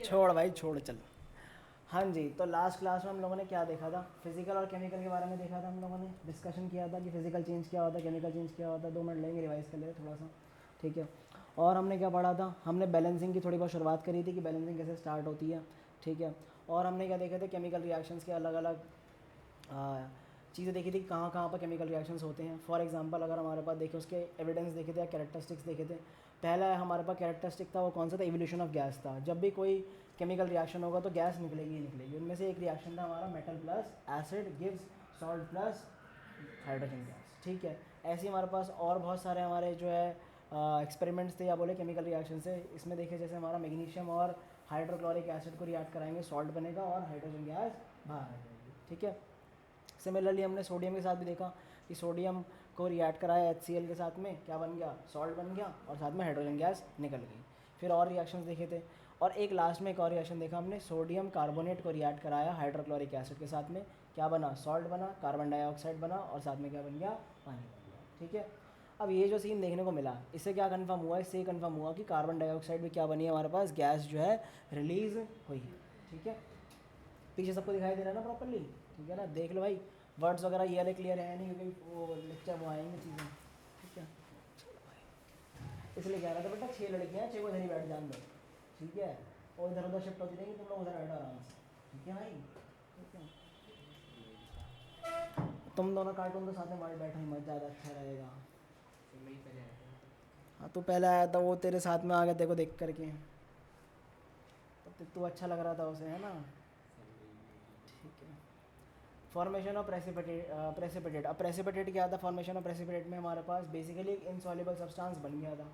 छोड़ भाई छोड़ चल। हाँ जी, तो लास्ट क्लास में हम लोगों ने क्या देखा था? फिजिकल और केमिकल के बारे में देखा था। हम लोगों ने डिस्कशन किया था कि फिजिकल चेंज क्या होता है, केमिकल चेंज क्या होता है। 2 मिनट लेंगे, रिवाइज कर ले थोड़ा सा, ठीक है। और हमने क्या पढ़ा था? हमने बैलेंसिंग की थोड़ी बहुत शुरुआत करी थी कि बैलेंसिंग कैसे स्टार्ट होती है, ठीक है। और हमने क्या देखे थे? केमिकल रिएक्शंस के अलग अलग चीज़ें देखी थी, कहाँ कहाँ पर केमिकल रिएक्शंस होते हैं। फॉर एग्जांपल अगर हमारे पास देखे, उसके एविडेंस देखे थे या कैरेक्टरिस्टिक्स देखे थे। पहला हमारे पास कैरेक्टरिस्टिक था, वो कौन सा था? इवोल्यूशन ऑफ गैस था। जब भी कोई केमिकल रिएक्शन होगा तो गैस निकलेगी ही निकलेगी। उनमें से एक रिएक्शन था हमारा metal plus acid gives salt plus hydrogen gas, ठीक है। ऐसे ही हमारे पास और बहुत सारे हमारे जो है एक्सपेरिमेंट्स थे या बोले केमिकल रिएक्शन से। इसमें देखे जैसे हमारा मैग्नीशियम और हाइड्रोक्लोरिक एसिड को रिएक्ट कराएंगे, सॉल्ट बनेगा और हाइड्रोजन गैस बाहर आ जाएगी, ठीक है। सिमिलरली हमने सोडियम के साथ भी देखा कि सोडियम को रिएक्ट कराया HCl के साथ में, क्या बन गया? सॉल्ट बन गया और साथ में हाइड्रोजन गैस निकल गई। फिर और रिएक्शंस देखे थे, और एक लास्ट में एक और रिएक्शन देखा हमने, सोडियम कार्बोनेट को रिएक्ट कराया हाइड्रोक्लोरिक एसिड के साथ में, क्या बना? सॉल्ट बना, कार्बन डाइऑक्साइड बना और साथ में क्या बन गया? पानी बन गया, ठीक है। अब ये जो सीन देखने को मिला, इससे क्या कन्फर्म हुआ? इससे कन्फर्म हुआ कि कार्बन डाइऑक्साइड भी क्या बनी है हमारे पास? गैस जो है रिलीज हुई है, ठीक है। पीछे सबको दिखाई दे रहा है ना प्रॉपरली? ठीक है ना, देख लो भाई। वर्ड्स वगैरह ये वाले क्लियर है नहीं, क्योंकि वो लेक्चर वो आएंगे चीज़ें, ठीक है। चलो भाई, इसलिए कह रहा था बेटा 6 लड़कियाँ 6 को इधर ही बैठ जान दो, ठीक है। और इधर उधर शिफ्ट होती रहेंगी, तुम लोग उधर बैठो आराम से, ठीक है भाई, ठीक है। तुम दोनों कार्टून तो साथ में हमारे बैठो ही मत, ज़्यादा अच्छा रहेगा। हाँ, तू पहले आया था, वो तेरे साथ में आ गया देखो देख करके, तो तू अच्छा लग रहा था उसे, है ना, ठीक है। Formation of precipitate. अब प्रेसिपिटेट क्या था? फॉर्मेशन ऑफ प्रेसिपिटेट में हमारे पास बेसिकली एक इनसॉल्युबल सब्सटेंस बन गया था।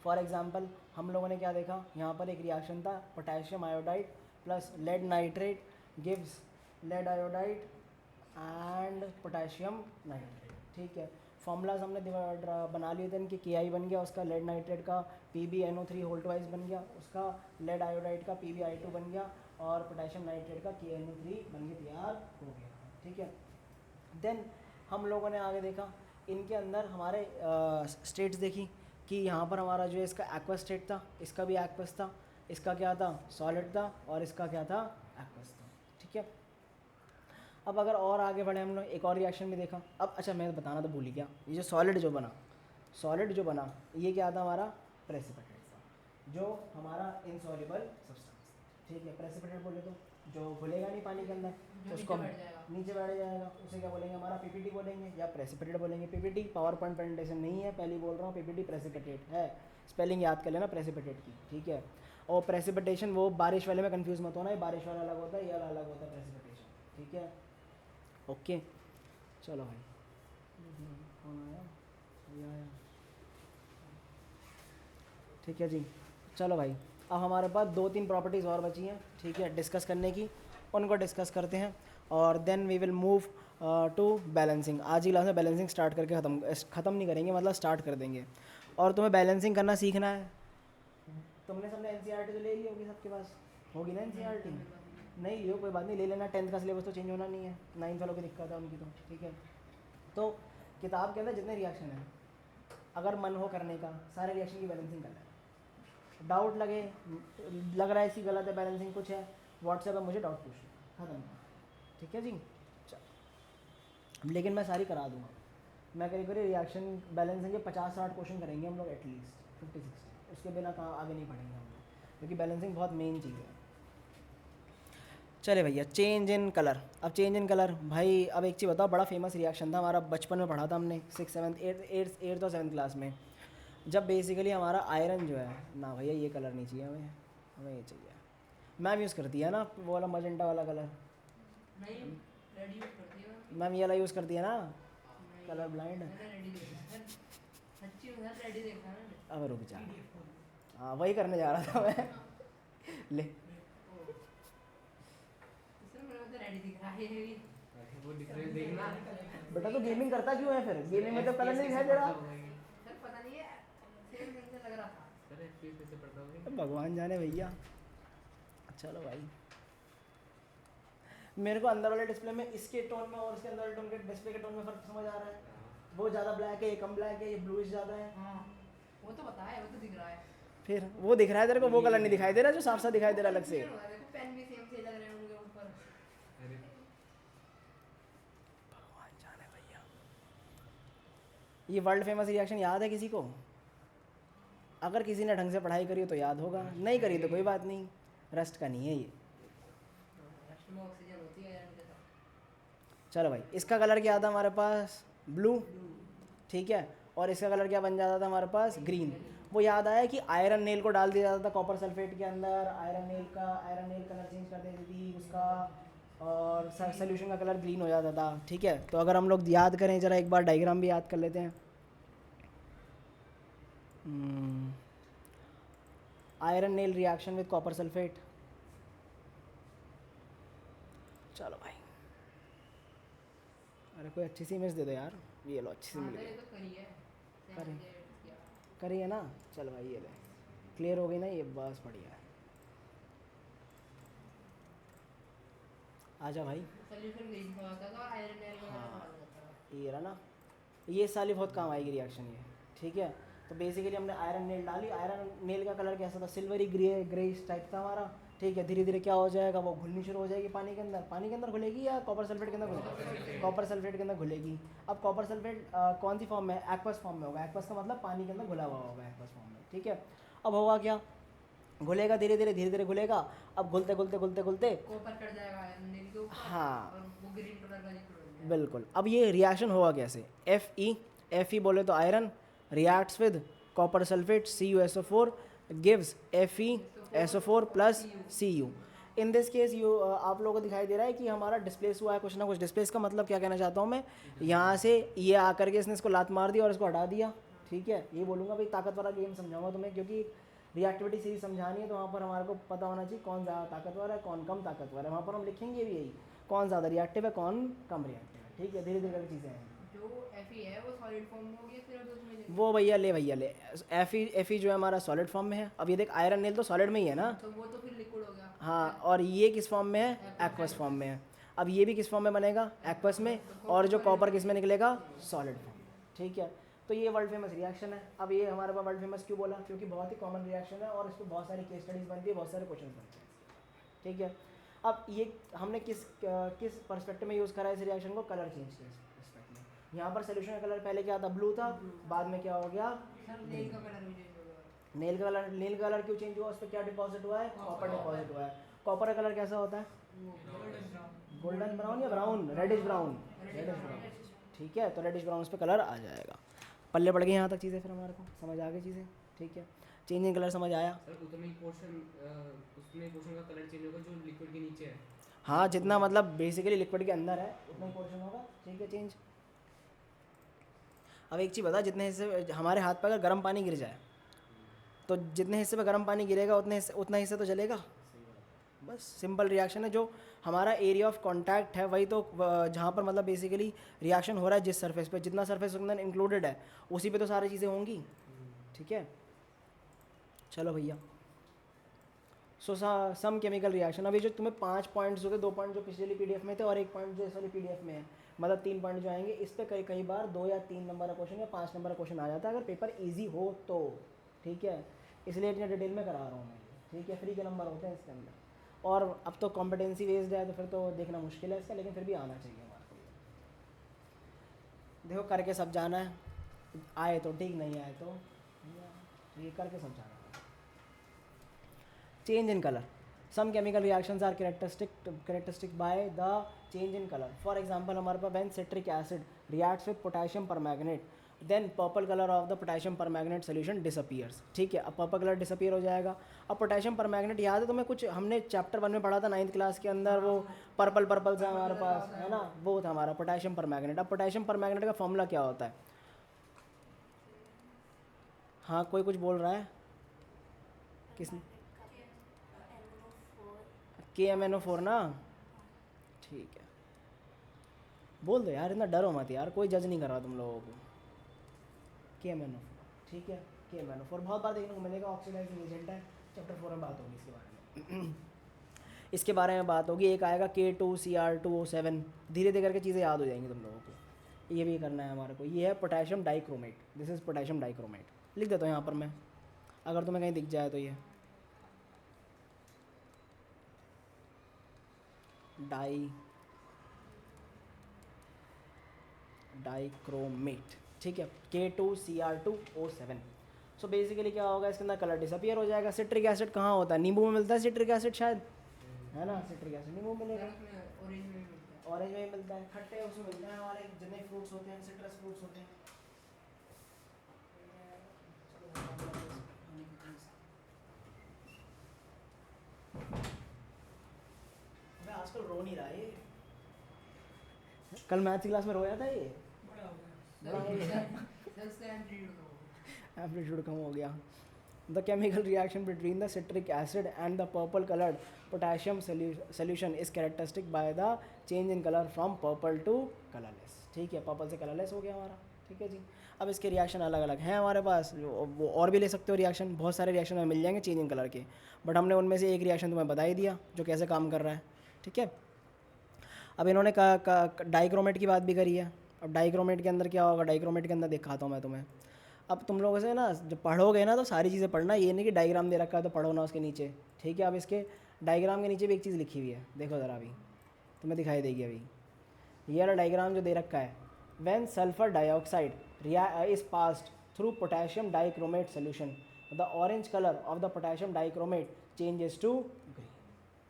फॉर एग्जांपल हम लोगों ने क्या देखा? यहाँ पर एक रिएक्शन था, potassium iodide plus lead nitrate gives lead iodide and potassium nitrate, ठीक है। फॉर्मूलाज हमने बना लिए थे इनके। के बन गया उसका, लेड नाइट्रेट का PbNO3 होल्ट वाइज बन गया उसका, लेड आयोडाइड का PbI2 बन गया और पोटेशियम नाइट्रेट का KNO3 बन के तैयार हो गया, ठीक है। देन हम लोगों ने आगे देखा, इनके अंदर हमारे स्टेट्स देखी कि यहाँ पर हमारा जो है इसका एक्वस स्टेट था, इसका भी एक्वस था, इसका क्या था? सॉलिड था, और इसका क्या था? एक्वस था, ठीक है। अब अगर और आगे बढ़े हम लोग, एक और रिएक्शन भी देखा। अब अच्छा मैं बताना तो भूल ही गया, ये जो सॉलिड जो बना ये क्या था? हमारा प्रेसिपिटेट था, जो हमारा इनसॉल्युबल सब्सटेंस, ठीक है। प्रेसिपिटेट बोले तो जो घुलेगा नहीं पानी के अंदर, उसको हम नीचे बैठ जाएगा, उसे क्या बोलेंगे? हमारा PPT बोलेंगे या प्रेसिपिटेट बोलेंगे। PPT पावर पॉइंट प्रेजेंटेशन नहीं है, पहले बोल रहा हूँ, PPT प्रेसिपिटेट है। स्पेलिंग याद कर लेना प्रेसिपिटेट की, ठीक है। और प्रेसिपिटेशन वो बारिश वाले में कंफ्यूज मत होना, ये बारिश वाला अलग होता है, ये अलग होता है प्रेसिपिटेशन, ठीक है। ओके, चलो भाई, फोन आया, ये आया, ठीक है जी। चलो भाई, अब हमारे पास 2-3 प्रॉपर्टीज़ और बची हैं, ठीक है, डिस्कस करने की। उनको डिस्कस करते हैं और then we will move to balancing. आज ही क्लास में बैलेंसिंग स्टार्ट करके ख़त्म नहीं करेंगे, मतलब स्टार्ट कर देंगे। और तुम्हें बैलेंसिंग करना सीखना है। तुमने सबने NCERT तो ले ली होगी, सबके पास होगी ना NCERT? नहीं लियो कोई बात नहीं, ले लेना। 10th का सिलेबस तो चेंज होना नहीं है, 9th वालों की दिक्कत है उनकी तो, ठीक है। तो किताब के अंदर जितने रिएक्शन हैं, अगर मन हो करने का, सारे रिएक्शन की बैलेंसिंग कर लेना। डाउट लग रहा है इसी गलत है, बैलेंसिंग कुछ है, व्हाट्सएप पर मुझे डाउट पूछ लो, खत्म, ठीक है जी। चलो, लेकिन मैं सारी करा दूंगा। मैं करीब करीब रिएक्शन बैलेंसिंग के 50-60 क्वेश्चन करेंगे हम लोग एटलीस्ट, 50-60, उसके बिना कहाँ आगे नहीं बढ़ेंगे हम लोग, क्योंकि बैलेंसिंग बहुत मेन चीज़ है। चले भैया, चेंज इन कलर। अब चेंज इन कलर भाई, अब एक चीज़ बताओ, बड़ा फेमस रिएक्शन था हमारा, बचपन में पढ़ा था हमने 6th 7th 8th और 7th क्लास में, जब बेसिकली हमारा आयरन जो है ना, भैया ये कलर नहीं चाहिए हमें, हमें ये चाहिए। मैम यूज़ करती है ना वो वाला मजेंटा वाला कलर? नहीं, रेड यूज करती है। मैम ये वाला यूज़ करती है ना, कलर ब्लाइंड। मैंने रेडी देखा है, सच्ची में सर रेडी देखा है मैंने। अब रुक जा, हाँ वही करने जा रहा था मैं। ले, सर मेरे को तो रेडी दिख रहा है ये भी। वो दिख रहा है देखना। बेटा तो गेमिंग करता क्यों है फिर? गेमिंग में तो कलर नहीं दिखाई दे रहा। सर पता नहीं है, सेम सेम से लग रहा था। सर FPS कैसे पढ़ता होगा? भगवान जाने भैया। चलो भाई, मेरे को अंदर वाले डिस्प्ले में इसके टोन में और इसके अंदर वाले टोन के डिस्प्ले के टोन में फ़र्क समझ आ रहा है। वो ज़्यादा ब्लैक है, ये कम ब्लैक है, ये ब्लूइश ज़्यादा है। हाँ, वो तो पता है, वो तो दिख रहा है। फिर वो दिख रहा है तेरे को, वो कलर नहीं दिखाई दे रहा जो साफ साफ दिखाई दे रहा अलग से। देखो पेन भी सेम से लग रहे हैं उनके ऊपर। भगवान जाने भैया। ये वर्ल्ड फेमस रिएक्शन याद है किसी को? अगर किसी ने ढंग से पढ़ाई करी हो तो याद होगा, नहीं करी तो कोई बात नहीं, रस्ट का नहीं है ये। रस्ट में ऑक्सीजन होती है आयरन के साथ। चलो भाई, इसका कलर क्या था हमारे पास? ब्लू, ठीक है। और इसका कलर क्या बन जाता था हमारे पास? ग्रीन। वो याद आया कि आयरन नेल को डाल दिया जाता था कॉपर सल्फेट के अंदर, आयरन नेल कलर चेंज कर देती थी उसका, और सोल्यूशन का कलर ग्रीन हो जाता था, ठीक है। तो अगर हम लोग याद करें ज़रा एक बार, डायग्राम भी याद कर लेते हैं। Iron nail reaction with copper sulphate. चलो भाई, अरे कोई अच्छी सी इमेज दे दो यार, ये लो अच्छी सी मिल ये गई। तो करी है। करी करी है ना? चल भाई ये ले, क्लियर हो गई ना ये, बस बढ़िया है। आजा भाई। सॉल्यूशन ग्रीन का होता था और आयरन नेल का हाँ। डाल देता था। ये रहा ना, ये साली बहुत काम आएगी रिएक्शन ये, ठीक है। तो बेसिकली हमने आयरन नेल डाली, आयरन नेल का कलर कैसा था? सिल्वरी ग्रेइश टाइप था हमारा, ठीक है। धीरे धीरे क्या हो जाएगा, वो घुलनी शुरू हो जाएगी पानी के अंदर। पानी के अंदर घुलेगी या कॉपर सल्फेट के अंदर घुलेगी? कॉपर सल्फेट के अंदर घुलेगी। अब कॉपर सल्फेट कौन सी फॉर्म में? एक्वस फॉर्म में होगा। एक्वस का मतलब पानी के अंदर घुला हुआ होगा, एक्वस फॉर्म में, ठीक है। अब होगा क्या, घुलेगा धीरे धीरे घुलेगा। अब घुलते कॉपर कट जाएगा आयरन नेल के ऊपर। हाँ। और वो ग्रीन कलर का लिक्विड हो जाएगा। बिल्कुल। अब ये रिएक्शन होगा कैसे? Fe बोले तो iron reacts with copper sulphate CuSO4 gives FeSO4 plus Cu। In this case you आप लोगों को दिखाई दे रहा है कि हमारा डिस्प्लेस हुआ है कुछ ना कुछ। डिस्प्लेस का मतलब क्या कहना चाहता हूँ मैं, यहाँ से ये आकर के इसने इसको लात मार दिया और इसको हटा दिया, ठीक है। ये बोलूँगा भाई ताकत वाला गेम समझाऊंगा तुम्हें, क्योंकि रिएक्टिविटी सीरीज समझानी है तो वहाँ पर हमारे को पता होना चाहिए कौन ज़्यादा ताकतवर है कौन कम ताकतवर है। वहाँ पर हम लिखेंगे भी यही, कौन ज़्यादा रिएक्टिव है कौन कम रिएक्टिव है, ठीक है। धीरे धीरे करके चीज़ें हैं। जो Fe है वो सॉलिड फॉर्म में होगी फिर जो उसमें वो भैया ले Fe जो है हमारा सॉलिड फॉर्म में है। अब ये देख आयरन नेल तो सॉलिड में ही है ना, तो वो तो फिर लिक्विड हो गया। हाँ। और ये किस फॉर्म में है? एक्वस फॉर्म में है। अब ये भी किस फॉर्म में बनेगा? एक्वस में। और जो कॉपर किस में निकलेगा? सॉलिड फॉर्म, ठीक है। तो ये वर्ल्ड फेमस रिएक्शन है। अब ये हमारे पास वर्ल्ड फेमस क्यों बोला? क्योंकि बहुत ही कॉमन रिएक्शन है और इस पर बहुत सारी केस स्टडीज़ बनती है, बहुत सारे क्वेश्चन बनते हैं, ठीक है। अब ये हमने किस पर्सपेक्टिव में यूज़ करा है इस रिएक्शन को? कलर चेंज के पर्सपेक्टिव में। यहाँ पर सोल्यूशन का कलर पहले क्या था? ब्लू था, बाद में क्या हो गया? सर नेल का कलर भी चेंज हो गया। नेल का कलर क्यों चेंज हुआ? उस पर क्या डिपॉजिट हुआ है? कॉपर डिपॉजिट हुआ है। कॉपर का कलर कैसा होता है? गोल्डन ब्राउन या ब्राउन? रेडिश ब्राउन, ठीक है। तो रेडिश ब्राउन उस पर कलर आ जाएगा। पल्ले पड़ गए यहाँ तक चीज़ें, फिर हमारे को समझ आ गई चीज़ें, ठीक है। चेंजिंग कलर समझ आया? सर उतना ही पोर्शन का कलर चेंज होगा जो लिक्विड के नीचे है। हाँ, जितना मतलब बेसिकली लिक्विड के अंदर है उतना ही पोर्शन होगा, ठीक है, चेंज। अब एक चीज़ बता, जितने हिस्से हमारे हाथ पर अगर गर्म पानी गिर जाए तो जितने हिस्से पे गर्म पानी गिरेगा उतना हिस्सा तो जलेगा। बस सिंपल रिएक्शन है। जो हमारा एरिया ऑफ कांटेक्ट है वही तो जहाँ पर मतलब बेसिकली रिएक्शन हो रहा है, जिस सरफेस पे जितना सरफेस उसके अंदर इंक्लूडेड है उसी पे तो सारी चीज़ें होंगी, ठीक है। चलो भैया, सो सम केमिकल रिएक्शन। अभी जो तुम्हें 5 पॉइंट्स हो गए, 2 पॉइंट जो पिछली PDF में थे और 1 पॉइंट जो इस वाली PDF में है, मतलब 3 पॉइंट जो आएंगे इस पर कई बार 2 या 3 नंबर का क्वेश्चन या 5 नंबर का क्वेश्चन आ जाता है अगर पेपर ईजी हो तो, ठीक है। इसलिए इतने डिटेल में करा रहा हूँ मैं, ठीक है। फ्री के नंबर होते हैं इसके अंदर, और अब तो कॉम्पिटेंसी बेस्ड है तो फिर तो देखना मुश्किल है इसका, लेकिन फिर भी आना चाहिए हमारे को। देखो करके सब जाना है, आए तो ठीक, नहीं आए तो ये करके सब जाना है। Change in colour. Some chemical reactions are characteristic by the change in colour. For example हमारे पास when citric acid reacts with potassium permanganate then purple colour of the potassium permanganate solution disappears, ठीक है। अब purple colour disappear हो जाएगा। अब potassium permanganate याद है तुम्हें? कुछ हमने चैप्टर 1 में पढ़ा था 9th क्लास के अंदर, वो पर्पल सा हमारे पास है ना, वो था हमारा पोटेशियम परमैंगनेट। अब पोटेशियम परमैंगनेट का फॉर्मूला क्या होता है? हाँ, कोई कुछ बोल रहा है? किसने? KMnO4 ना, ठीक है। बोल दो यार, इतना डरो मत यार, कोई जज नहीं कर रहा तुम लोगों को। KMnO4, ठीक है। KMnO4 बहुत बार देखने को मिलेगा, ऑक्सीडाइजिंग एजेंट है। चैप्टर 4 में बात होगी इसके बारे में इसके बारे में बात होगी। एक आएगा K2Cr2O7, धीरे धीरे करके चीज़ें याद हो जाएंगी तुम लोगों को। ये भी करना है हमारे को। ये है potassium dichromate, this is potassium dichromate. लिख देता हूँ यहाँ पर मैं, अगर तुम्हें कहीं दिख जाए तो ये डाइक्रोमेट, ठीक है, K2Cr2O7। सो बेसिकली क्या होगा, इसके अंदर कलर डिसअपियर हो जाएगा। सिट्रिक एसिड कहाँ होता है, नींबू में मिलता है सिट्रिक एसिड शायद, है ना, सिट्रिक एसिड नींबू में मिलेगा, ऑरेंज में भी मिलता है। ऑरेंज में भी मिलता है, खट्टे उसमें मिलते हैं हमारे जितने फ्रूट्स होते हैं, सिट्रस फ्रूट्स होते हैं। मैं आजकल रो नहीं रहा ये, कल मैथ्स क्लास में रोया था ये, बड़ा हो बड़ा हो गया। गया। सेल्स का एम्पलीट्यूड कम हो गया। एम्पलीट्यूड कम हो गया। The chemical reaction between the citric acid and the purple colored potassium solution is characteristic by the change in color from purple to colorless। ठीक है, पर्पल से कलरलेस हो गया हमारा। ठीक है जी। अब इसके रिएक्शन अलग अलग हैं हमारे पास, वो और भी ले सकते हो रिएक्शन, बहुत सारे रिएक्शन हमें मिल जाएंगे चेंज इन कलर के, बट हमने उनमें से एक रिएक्शन तुम्हें बता ही दिया जो कैसे काम कर रहा है। ठीक है, अब इन्होंने डाइक्रोमेट की बात भी करी है। अब डाइक्रोमेट के अंदर क्या होगा, डाइक्रोमेट के अंदर दिखाता हूँ मैं तुम्हें। अब तुम लोगों से ना जब पढ़ोगे ना तो सारी चीज़ें पढ़ना, ये नहीं कि डायग्राम दे रखा है तो पढ़ो ना उसके नीचे। ठीक है, अब इसके डायग्राम के नीचे भी एक चीज़ लिखी हुई है, देखो ज़रा, अभी तुम्हें दिखाई देगी। अभी ये वाला डायग्राम जो दे रखा है, when sulphur dioxide is passed through potassium dichromate solution the orange colour of the potassium dichromate changes to green.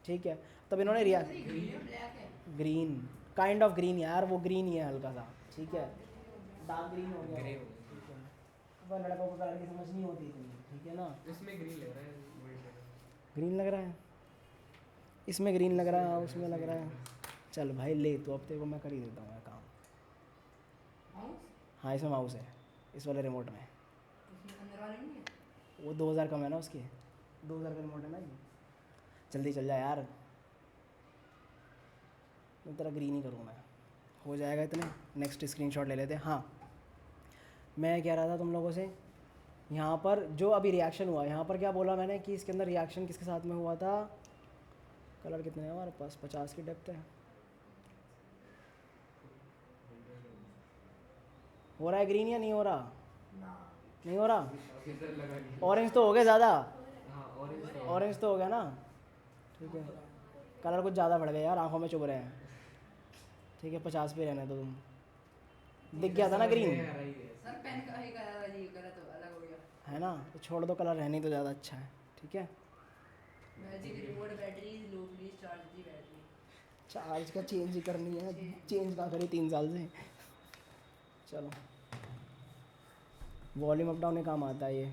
ठीक है, तब इन्होंने ब्लैक है। ग्रीन, काइंड ऑफ ग्रीन यार, वो ग्रीन ही है हल्का सा। ठीक है, डार्क ग्रीन हो गया। ग्रे वो। ठीक है, अब लड़कों को कलर की समझ नहीं होती इतनी। ठीक है ना, इसमें ग्रीन लग रहा है, गोल्ड कलर। ग्रीन लग रहा है, इसमें ग्रीन लग रहा है, उसमें लग रहा है। चल भाई ले, तो अब तेरे को मैं कर ही देता हूँ काम। माउस हाँ, इसमें माउस है, इस वाले रिमोट में। उसमें अंदर वाले नहीं है। वो 2000 कम है ना उसके, 2000 का रिमोट है ना ये। जल्दी चल जा यार, मैं तेरा ग्रीन ही करूँ मैं, हो जाएगा इतने। नेक्स्ट स्क्रीनशॉट ले लेते हैं। हाँ, मैं कह रहा था तुम लोगों से, यहाँ पर जो अभी रिएक्शन हुआ, यहाँ पर क्या बोला मैंने कि इसके अंदर रिएक्शन किसके साथ में हुआ था। कलर कितने हैं हमारे पास, 50 की डेप्थ है। हो रहा है ग्रीन या नहीं हो रहा, ना नहीं हो रहा। इधर लगा नहीं। ऑरेंज तो हो गया ज़्यादा, हाँ, ऑरेंज तो ऑरेंज तो हो गया ना। ठीक है, कलर कुछ ज़्यादा बढ़ गया यार, आंखों में चुभ रहे हैं। ठीक है, 50 पे रहना तो तुम, दिख गया था ना ग्रीन, सर पेन का ही कलर है, ये कलर तो अलग हो गया है ना, तो छोड़ दो, कलर रहने तो ज़्यादा अच्छा है। ठीक है, magic remote battery low please charge the battery. Charge का चेंज ही करनी है, चेंज ना करी 3 साल से। चलो, वॉल्यूम अप डाउन में काम आता है ये।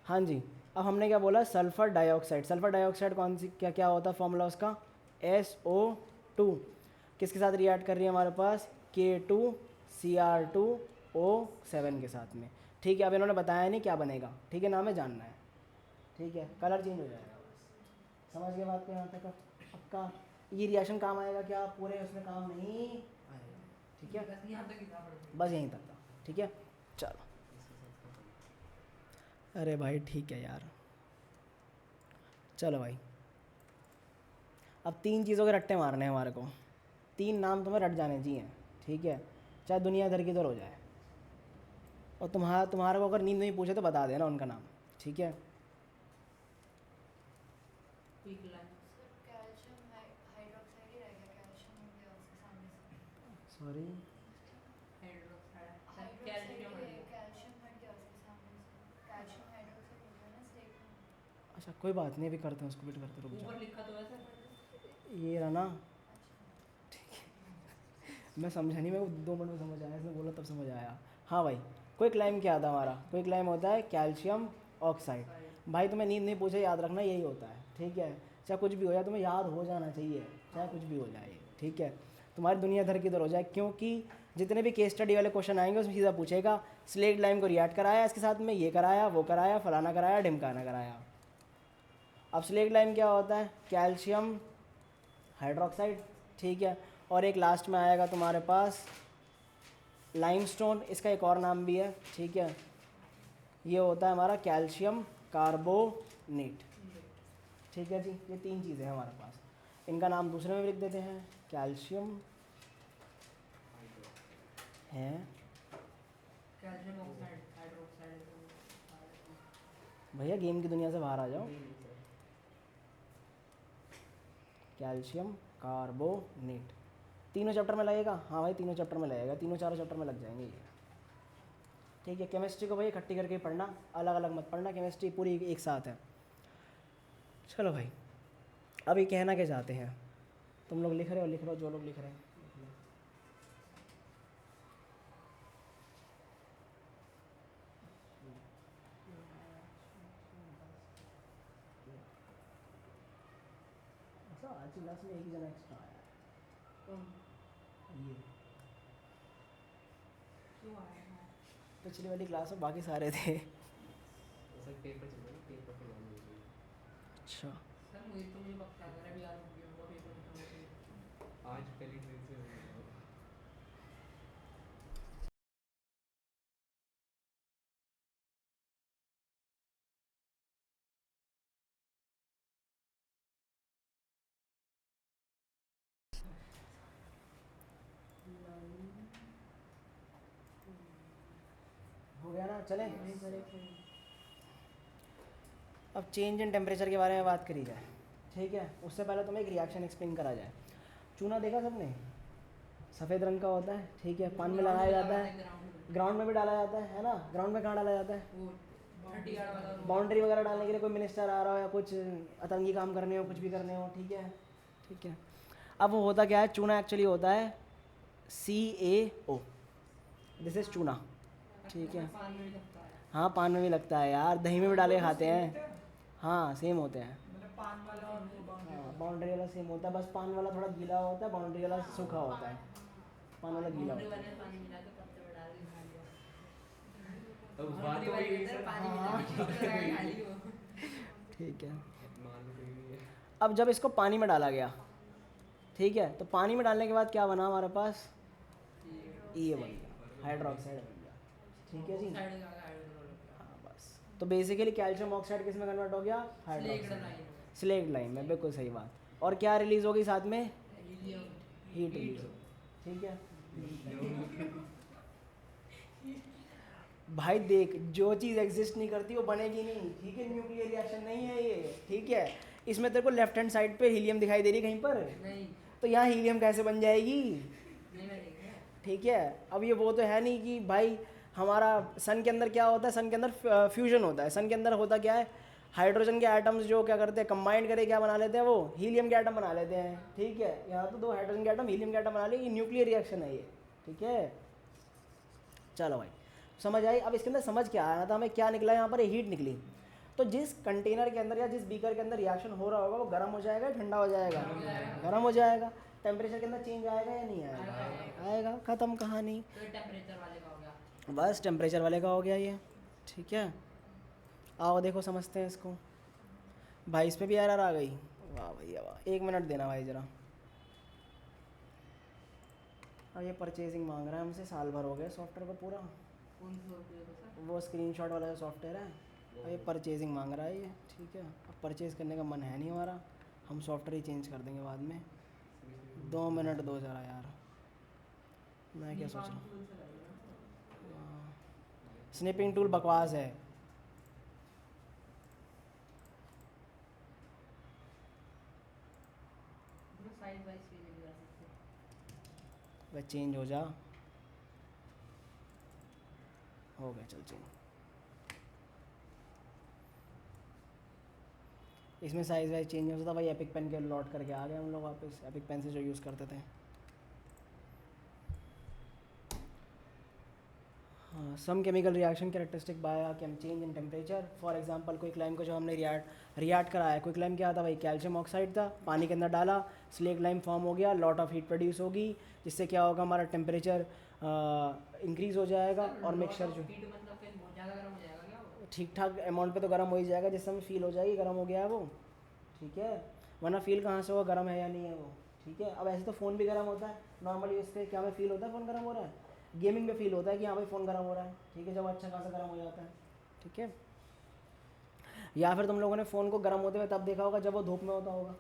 हाँ जी, अब हमने क्या बोला, सल्फ़र डाइऑक्साइड। सल्फ़र डाइऑक्साइड कौन सी, क्या क्या होता है फॉर्मूला उसका, SO2 किसके साथ रिएक्ट कर रही है हमारे पास, K2Cr2O7 के साथ में। ठीक है, अब इन्होंने बताया नहीं क्या बनेगा। ठीक है, नाम है जानना है। ठीक है, कलर चेंज हो जाएगा बस, समझ गए बात को यहाँ तक। आपका ये रिएक्शन काम आएगा क्या, पूरे उसमें काम नहीं आएगा। ठीक है, बस यहाँ तक ही था पढ़ते। बस यहीं तक था। ठीक है, चलो। अरे भाई ठीक है यार, चलो भाई, अब 3 चीज़ों के रट्टे मारने हैं हमारे को, 3 नाम तुम्हें रट जाने चाहिए। ठीक है, चाहे दुनिया भर की इधर हो जाए, और तुम्हारे को अगर नींद नहीं पूछे तो बता देना उनका नाम। ठीक है, क्विक लाइन कैल्शियम हाइड्रोक्साइड ही रहेगा, कैल्शियम हो गया उसके सामने से, सॉरी, हाइड्रोक्साइड कैल्शियम कैल्शियम है। हट गया उसके सामने से, कैल्शियम हाइड्रोक्साइड हो गया ना स्टेट में। अच्छा कोई बात नहीं, अभी करते हैं उसको, वेट करते, रुक ऊपर जाओ। लिखा तो है सर। ये रहा ना, अच्छा मैं समझा नहीं, मेरे को 2 मिनट में समझ आया, इसने बोला तब समझ आया। हाँ भाई, क्विक लाइम क्या था हमारा, क्विक लाइम होता है कैल्शियम ऑक्साइड। भाई तुम्हें नींद नहीं पूछे, याद रखना यही होता है। ठीक है, चाहे कुछ भी हो जाए तुम्हें याद हो जाना चाहिए, चाहे कुछ भी हो जाए। ठीक है, तुम्हारी दुनिया भर की इधर हो जाए, क्योंकि जितने भी केस स्टडी वाले क्वेश्चन आएंगे उसमें सीधा पूछेगा स्लेट लाइम को रिएक्ट कराया, इसके साथ में ये कराया, वो कराया, फलाना कराया, ढिमकाना कराया। अब स्लेट लाइम क्या होता है, कैल्शियम हाइड्रोक्साइड। ठीक है, और एक लास्ट में आएगा तुम्हारे पास लाइमस्टोन, इसका एक और नाम भी है। ठीक है, ये होता है हमारा कैल्शियम कार्बोनेट। ठीक है जी, ये 3 चीज़ें हैं हमारे पास, इनका नाम दूसरे में भी लिख देते हैं। कैल्शियम है, कैल्शियम ऑक्साइड हाइड्रोक्साइड भैया गेम की दुनिया से बाहर आ जाओ। नहीं नहीं सर। कैल्शियम कार्बोनेट तीनों चैप्टर में लगेगा। हाँ भाई तीनों चैप्टर में लगेगा, तीनों चारों चैप्टर में लग जाएंगे ये। ठीक है, केमिस्ट्री को भाई इकट्ठी करके ही पढ़ना, अलग अलग मत पढ़ना, केमिस्ट्री पूरी एक साथ है। चलो भाई, अभी कहना क्या चाहते हैं? तुम लोग लिख रहे हो, लिख रहे हो, जो लोग लिख रहे हैं। अच्छा, आज की क्लास में एक ही जना एक्स्ट्रा आया कौन? है। ये क्यों आया है? पिछली वाली क्लास में बाकी सारे थे। सर पेपर चल रहा है, पेपर पे ध्यान दीजिए। अच्छा, सर मुझे पता है अभी यार हो गया पेपर खत्म हो गया। आज पहली ट्रेन से हो गया। हो गया ना? चले। नहीं करे अब चेंज इन टेम्परेचर के बारे में बात करी जाए। ठीक है, उससे पहले तुम्हें एक रिएक्शन एक्सप्लेन करा जाए। चूना देखा सबने? सफ़ेद रंग का होता है, ठीक है, पान में लगाया जाता है, ग्राउंड में भी डाला जाता है ना? ग्राउंड में कहाँ डाला जाता है? वो 30 यार्ड वाला बाउंड्री वगैरह डालने के लिए कोई मिनिस्टर आ रहा हो या कुछ आतंकी काम करने हो, कुछ भी करने हो, ठीक है। ठीक है, अब वो होता क्या है? चूना एक्चुअली होता है CaO, दिस इज़ चूना। ठीक है, पान में लगता है। हाँ पान में भी लगता है यार, दही में भी डाले खाते हैं। हाँ सेम होते हैं। मतलब पान वाला और वो हाँ बाउंड्री वाला सेम होता है, बस पान वाला थोड़ा गीला होता है, बाउंड्री वाला सूखा होता है। पान वाला गीला बाउंड्री होता वाले है। में पानी मिला के पत्ते में डाल के खा लिया। अब बात बाउंड्री तो वाले वही के है अंदर सर। पानी मिला के पत्ते लगा के खा लियो। ठीक है, मान लो कोई नहीं है। अब जब इसको पानी में डाला गया, ठीक है, तो पानी में डालने के बाद क्या बना हमारे पास? ये बन गया, हाइड्रोक्साइड बन गया। ठीक है जी। साइड का हाइड्रोजन हो हाँ बस, तो बेसिकली कैल्शियम ऑक्साइड किस में कन्वर्ट हो गया? हाइड्रोक्साइड, स्लेट लाइन में। बिल्कुल सही बात। और क्या रिलीज़ होगी साथ में? गया। हीट रिलीज होगी। ठीक है भाई देख, जो चीज़ एग्जिस्ट नहीं करती वो बनेगी नहीं। ठीक है, न्यूक्लियर रिएक्शन नहीं है ये। ठीक है, इसमें तेरे को लेफ्ट हैंड साइड पे हीलियम दिखाई दे रही है कहीं पर, नहीं तो यहाँ हीलियम कैसे बन जाएगी? नहीं मैं देखा। ठीक है, अब ये वो तो है नहीं कि भाई हमारा सन के अंदर क्या होता है? सन के अंदर फ्यूजन होता है। सन के अंदर होता क्या है? हाइड्रोजन के एटम्स जो क्या करते हैं, कंबाइंड करके क्या बना लेते हैं? वो हीलियम के एटम बना लेते हैं। ठीक है, यहाँ तो दो हाइड्रोजन के एटम हीलियम के एटम बना लिए, ये न्यूक्लियर रिएक्शन है ये। ठीक है, चलो भाई समझ आई। अब इसके अंदर समझ क्या आया था हमें? क्या निकला यहाँ पर? हीट निकली। तो जिस कंटेनर के अंदर या जिस बीकर के अंदर रिएक्शन हो रहा होगा वो गर्म हो जाएगा, ठंडा हो जाएगा? गर्म हो जाएगा। टेम्परेचर के अंदर चेंज आएगा या नहीं आएगा? आएगा। ख़त्म कहानी। तो ये टेम्परेचर वाले का हो गया। बस टेम्परेचर वाले का हो गया ये। ठीक है, आओ देखो समझते हैं इसको। भाई इस पे भी एरर आ गई। वाह भैया वाह, 1 मिनट देना भाई ज़रा। अब ये परचेजिंग मांग रहा है हमसे, साल भर हो गया सॉफ्टवेयर को पूरा। कौन सा होता है सर? वो स्क्रीनशॉट वाला जो सॉफ्टवेयर है, अब ये परचेजिंग मांग रहा है ये। ठीक है, अब परचेज़ करने का मन है नहीं हमारा, हम सॉफ्टवेयर ही चेंज कर देंगे बाद में। 2 मिनट दो ज़रा यार, मैं क्या सोच रहा हूँ। स्निपिंग टूल बकवास है। साइज वाइज चेंज नहीं कर सकते। वह चेंज हो जा। हो गया, चल चेंज। इसमें साइज वाइज चेंज हो जाता भाई। एपिक पेन के लौट करके आ गए हम लोग वापस, एपिक पेन से जो यूज़ करते थे। हाँ, some chemical reaction characteristic by came change in temperature. For example कोई क्लाइम को जो हमने रिएक्ट कराया, कोई क्लाइम क्या था भाई? कैल्शियम ऑक्साइड था, पानी के अंदर डाला, स्लेट लाइम फॉर्म हो गया, लॉट ऑफ हीट प्रोड्यूस होगी, जिससे क्या होगा? हमारा टेम्परेचर इंक्रीज़ हो जाएगा और मिक्सचर जो हीट मतलब फिर बहुत ज़्यादा गर्म हो जाएगा क्या वो? ठीक ठाक अमाउंट पे तो गर्म हो ही जाएगा, जिससे हमें फील हो जाएगी गर्म हो गया है वो। ठीक है, वरना फील कहाँ से होगा गर्म है या नहीं है वो? ठीक है, अब ऐसे तो फ़ोन भी गर्म होता है नॉर्मली, इस पर क्या हमें फील होता है फ़ोन गर्म हो रहा है? गेमिंग में फील होता है कि हाँ भाई फ़ोन गर्म हो रहा है। ठीक है, जब अच्छा खासा गर्म हो जाता है। ठीक है, या फिर तुम लोगों ने फ़ोन को गर्म होते हुए तब देखा होगा जब वो धूप में होता होगा।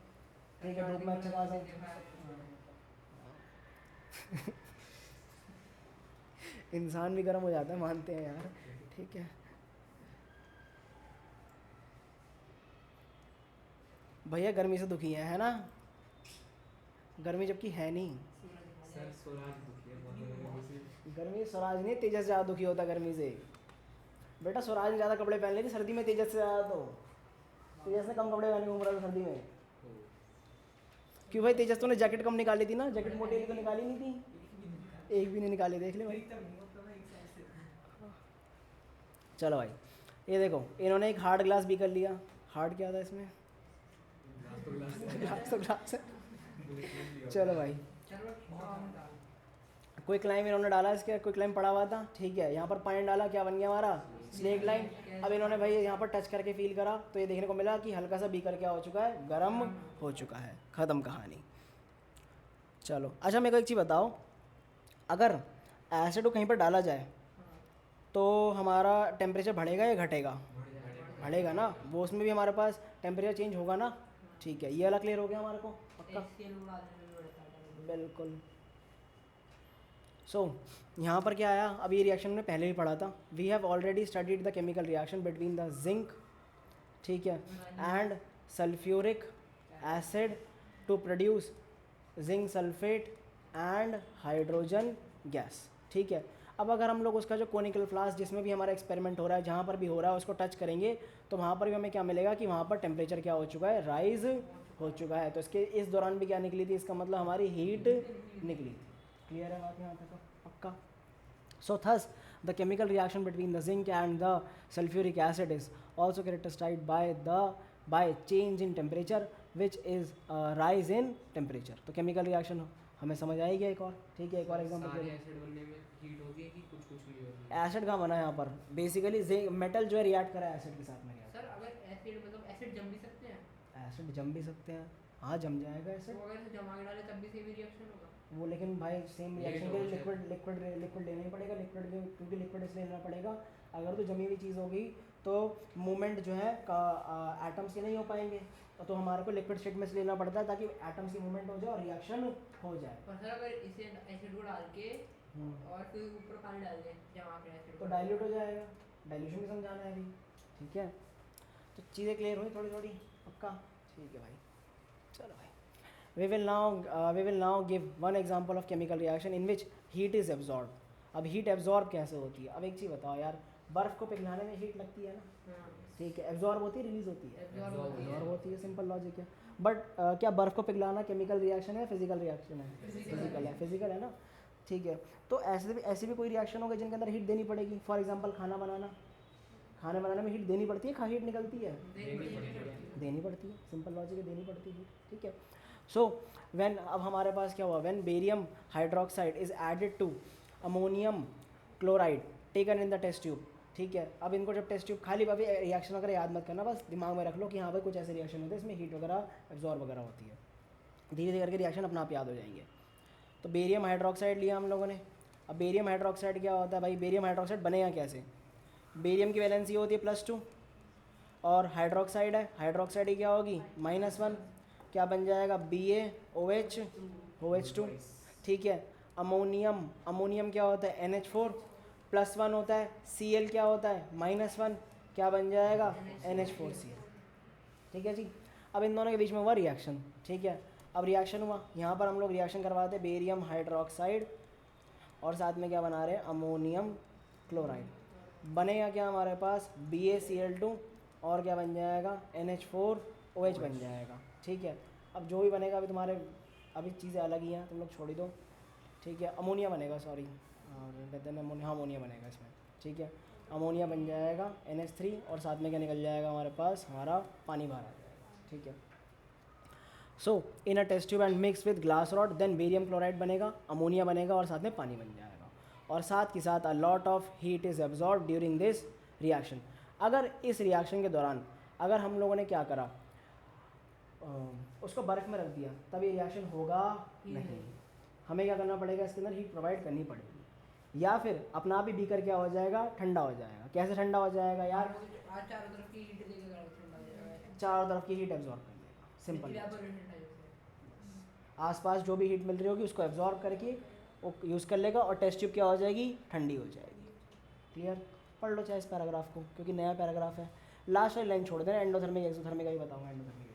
ठीक है, धूप में अच्छा खासा इंसान भी गर्म हो जाता है, मानते हैं यार। ठीक है, भैया गर्मी से दुखी है ना? गर्मी जबकि है नहीं। सर स्वराज दुखी है बहुत गर्मी से। गर्मी स्वराज नहीं, तेजस ज़्यादा दुखी होता है गर्मी से। बेटा स्वराज ने ज़्यादा कपड़े पहन लिए थे सर्दी में तेजस से ज़्यादा, तो तेजस ने कम कपड़े पहन के घूम रहा था सर्दी में। क्यों भाई तेजस तूने जैकेट कम निकाली थी ना? जैकेट मोटी वाली तो निकाली नहीं थी, एक भी नहीं निकाली, देख ले भाई। चलो भाई ये देखो, इन्होंने एक हार्ड ग्लास भी कर लिया। हार्ड क्या था इसमें? ग्लास तो ग्लास है। चलो भाई कोई क्लाइम इन्होंने डाला, इसके कोई क्लाइम पड़ा हुआ था, ठीक है। यहाँ पर पॉइंट डाला, क्या बन गया हमारा? Slake lime. अब इन्होंने भाई यहाँ पर टच करके फील करा तो ये देखने को मिला कि हल्का सा बीकर क्या हो चुका है? गर्म हो चुका है। ख़त्म कहानी। चलो अच्छा मेरे को एक चीज़ बताओ, अगर एसिड को कहीं पर डाला जाए तो हमारा टेम्परेचर बढ़ेगा या घटेगा? बढ़ेगा ना, वो उसमें भी हमारे पास टेम्परेचर चेंज होगा ना। ठीक है, ये वाला क्लियर हो गया हमारे को पक्का? बिल्कुल। सो यहाँ पर क्या आया? अब ये रिएक्शन में पहले भी पढ़ा था। We have already studied the chemical reaction between the zinc, ठीक है, and sulphuric acid to produce zinc sulphate and hydrogen gas, ठीक है। अब अगर हम लोग उसका जो कोनिकल फ्लास्क जिसमें भी हमारा एक्सपेरिमेंट हो रहा है, जहाँ पर भी हो रहा है, उसको टच करेंगे तो वहाँ पर भी हमें क्या मिलेगा कि वहाँ पर टेम्परेचर क्या हो चुका है? राइज हो चुका है। तो इसके इस दौरान भी क्या निकली थी? इसका मतलब हमारी हीट निकली थी। क्लियर है बात यहाँ तक पक्का? So thus the chemical reaction between the zinc and the sulphuric acid is also characterised by change in temperature which is rise in temperature. तो केमिकल रिएक्शन हमें समझ आएगी एक और, ठीक है। एक और एग्जाम्पल, सारे एसिड बनने में हीट होती है कि कुछ कुछ नहीं होती है? एसिड कहाँ बना है यहाँ पर? बेसिकली मेटल जो है रिएक्ट करा है एसिड के साथ में। सर अगर एसिड मतलब एसिड जम भी सकते हैं? एसिड जम भी सकते हैं, हाँ जम जाएगा एसिड तो अगर इसे जमा के डाले तब भी सेम रिएक्शन होगा? वो। लेकिन भाई सेम ये रिएक्शन तो के लिए शायद- लिक्विड लेना ही पड़ेगा। लिक्विड क्योंकि लिक्विड इसलिए लेना पड़ेगा, अगर तो जमी हुई चीज़ होगी तो मूवमेंट जो है का एटम्स के नहीं हो पाएंगे, तो हमारे को लिक्विड स्टेट में से लेना पड़ता है ताकि एटम्स की मूवमेंट हो जाए और रिएक्शन हो जाए। और सर अगर इसे एसिड को डाल के और फिर ऊपर पानी डाल दें जमा के एसिड तो डाइल्यूट हो जाएगा। डाइल्यूशन भी समझाना है अभी, ठीक है। तो चीज़ें क्लियर हुई थोड़ी थोड़ी पक्का? ठीक है भाई, चलो भाई। we will now give one example of chemical reaction in which heat is absorbed. अब हीट एब्जॉर्ब कैसे होती है? अब एक चीज़ बताओ यार, बर्फ़ को पिघलाने में हीट लगती है ना, ठीक है। एब्जॉर्ब होती है, रिलीज होती है? एब्जॉर्ब होती है, सिंपल लॉजिक है। बट क्या बर्फ़ को पिघलाना केमिकल रिएक्शन है, फिजिकल रिएक्शन है? फिजिकल है ना, ठीक है। तो ऐसे भी कोई रिएक्शन होगा जिनके अंदर हीट देनी पड़ेगी। फॉर एग्जांपल खाना बनाने में हीट देनी पड़ती है, हीट निकलती है? देनी पड़ती है, सिंपल लॉजिक है, देनी पड़ती है, ठीक है। सो व्हेन, अब हमारे पास क्या हुआ? When barium hydroxide is added to ammonium chloride taken in the test tube, ठीक है। अब इनको जब टेस्ट ट्यूब, खाली अभी रिएक्शन वगैरह याद मत करना, बस दिमाग में रख लो कि हाँ भाई कुछ ऐसे रिएक्शन होते हैं इसमें हीट वगैरह एब्जॉर्ब वगैरह होती है। धीरे धीरे करके रिएक्शन अपना आप याद हो जाएंगे। तो बेरियम हाइड्रोक्साइड लिया हम लोगों ने। अब बेरियम हाइड्रोक्साइड क्या होता है भाई? बेरियम हाइड्रोक्साइड बनेगा कैसे? बेरियम की वैलेंसी होती है +2 और हाइड्रोक्साइड है, हाइड्रोक्साइड ही क्या होगी? -1, क्या बन जाएगा? BaOH2, ठीक है। अमोनियम क्या होता है? NH4, +1 होता है। Cl क्या होता है? -1, क्या बन जाएगा? NH4Cl, ठीक है जी। अब इन दोनों के बीच में हुआ रिएक्शन, ठीक है। अब रिएक्शन हुआ, यहाँ पर हम लोग रिएक्शन करवाते हैं बेरियम हाइड्रोक्साइड और साथ में क्या बना रहे हैं? Ammonium chloride. बनेगा क्या हमारे पास? BaCl2 और क्या बन जाएगा? NH4OH बन जाएगा, ठीक है। अब जो भी बनेगा अभी तुम्हारे अभी चीज़ें अलग ही हैं, तुम लोग छोड़ ही दो, ठीक है। अमोनिया बनेगा, सॉरी, और कहते हैं अमोनिया बनेगा इसमें, ठीक है। अमोनिया बन जाएगा NH3 और साथ में क्या निकल जाएगा हमारे पास? हमारा पानी बाहर आ जाएगा, ठीक है। So in a test tube and mix with glass rod then barium chloride बनेगा, अमोनिया बनेगा और साथ में पानी बन जाएगा। और साथ के साथ a lot of heat is absorb during this reaction. अगर इस रिएक्शन के दौरान अगर हम लोगों ने क्या करा, उसको बर्फ़ में रख दिया, तब ये रिएक्शन होगा नहीं। हमें क्या करना पड़ेगा? इसके अंदर हीट प्रोवाइड करनी पड़ेगी, या फिर अपना भी बीकर क्या हो जाएगा? ठंडा हो जाएगा। कैसे ठंडा हो जाएगा यार? आज चारों तरफ की हीट देगा, ठंडा हो जाएगा। चारों तरफ की हीट एब्जॉर्ब कर देगा, सिंपल। इसलिए आप ठंडा हो जाएगा। आसपास जो भी हीट मिल रही होगी उसको एब्जॉर्ब करके वो यूज़ कर लेगा और टेस्ट ट्यूब क्या हो जाएगी? ठंडी हो जाएगी। क्लियर? पढ़ लो चाहे इस पैराग्राफ को, क्योंकि नया पैराग्राफ है। लास्ट वाली लाइन छोड़ देना, एंडोथर्मिक एक्सोथर्मिक का ही बताऊँगा। एंडोथर्मिक एक्सोथर्मिक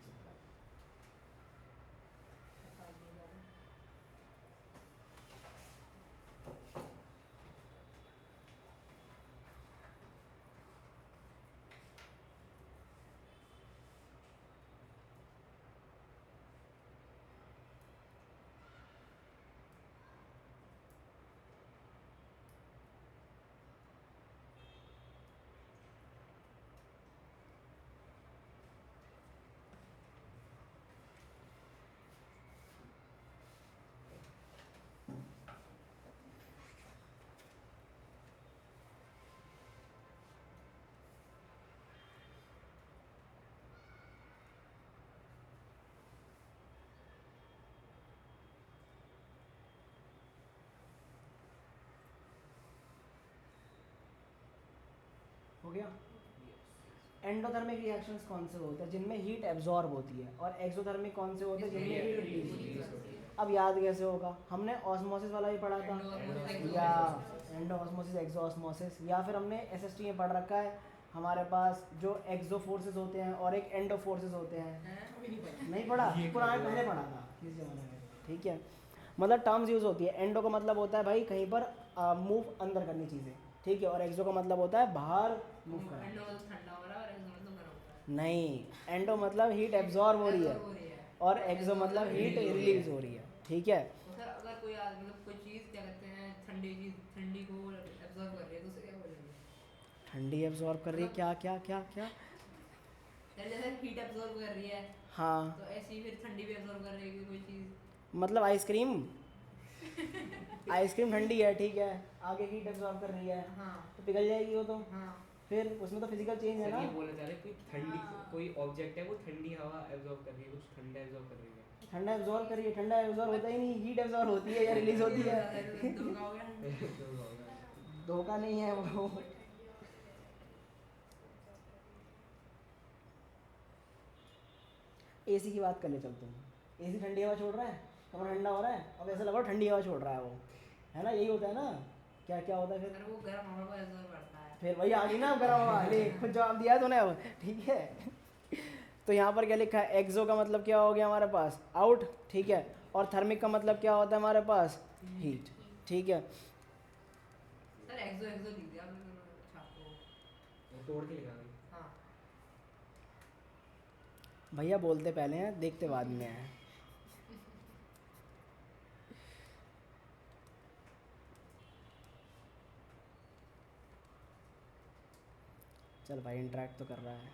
हो गया। एंडोथर्मिक रिएक्शंस कौन से होते हैं? जिनमें हीट एब्जॉर्ब होती है। और एक्सोथर्मिक कौन से होते हैं? जिनमें हीट रिलीज होती है। अब याद कैसे होगा? हमने ऑस्मोसिस वाला भी पढ़ा था, या एंडो ऑस्मोसिस एक्सो ऑस्मोसिस, या फिर हमने एसएसटी में पढ़ रखा है हमारे पास जो एक्सो फोर्सेस होते हैं और एक एंडो फोर्सेस होते हैं। नहीं पढ़ा? पुराने पहले पढ़ा था किस ज़माने में, ठीक है। मतलब टर्म्स यूज़ होती है। एंडो का मतलब होता है भाई कहीं पर मूव अंदर करनी चीज़ें, ठीक है। और एक्सो का मतलब होता है बाहर मूव करना। एंडो मतलब ठंडा हो रहा है और एक्सो मतलब गर्म हो रहा है। नहीं, एंडो मतलब हीट एब्जॉर्ब हो रही है हो रही है। और एक्सो मतलब हीट रिलीज हो रही है, ठीक है। तो सर अगर कोई मतलब कोई चीज़ क्या कहते हैं ठंडी चीज़ ठंडी को एब्जॉर्ब कर रही है तो उसे क्या बोलेंगे? ठंडी एब्जॉर्ब कर रही है, क्या क्या क्या क्या? सर जैसे हीट एब्जॉर्ब कर रही है हाँ, तो ऐसे ही फिर ठंडी भी एब्जॉर्ब कर रही है कोई चीज़। मतलब आइसक्रीम। आइसक्रीम ठंडी है, ठीक है, आगे हीट एब्जॉर्ब कर रही है हाँ तो पिघल जाएगी वो तो। हाँ। फिर उसमें तो फिजिकल चेंज है सर ना। ये बोलना चाह रहे हैं कोई ठंडी कोई ऑब्जेक्ट है वो ठंडी हवा एब्जॉर्ब कर रही है, कुछ ठंडा एब्जॉर्ब कर रही है। ठंडा एब्जॉर्ब कर रही है, ठंडा एब्जॉर्ब होता ही नहीं, हीट एब्जॉर्ब होती है या रिलीज होती है। धोखा हो गया। धोखा नहीं है वो। एसी की बात कर ले चल तुम। एसी ठंडी हवा छोड़ रहा है, कमरा ठंडा हो रहा है, अब ऐसा लगा ठंडी हवा छोड़ रहा है वो, है ना? यही होता है ना। क्या क्या होता है फिर? सर वो गर्म हवा को एब्जॉर्ब करता है। फिर वही आ गई ना गर्म हवा। ले खुद जवाब दिया तूने अब, ठीक है। तो यहाँ पर क्या लिखा है? एक्सो का मतलब क्या हो गया हमारे पास? आउट, ठीक है। और थर्मिक का मतलब क्या होता है हमारे पास? हीट, ठीक है। सर एक्सो एक्सो लिख दिया आपने छाप को। वो तोड़ के लिखा गया। हाँ भैया बोलते पहले हैं, देखते बाद में हैं। चल भाई इंटरेक्ट तो कर रहा है।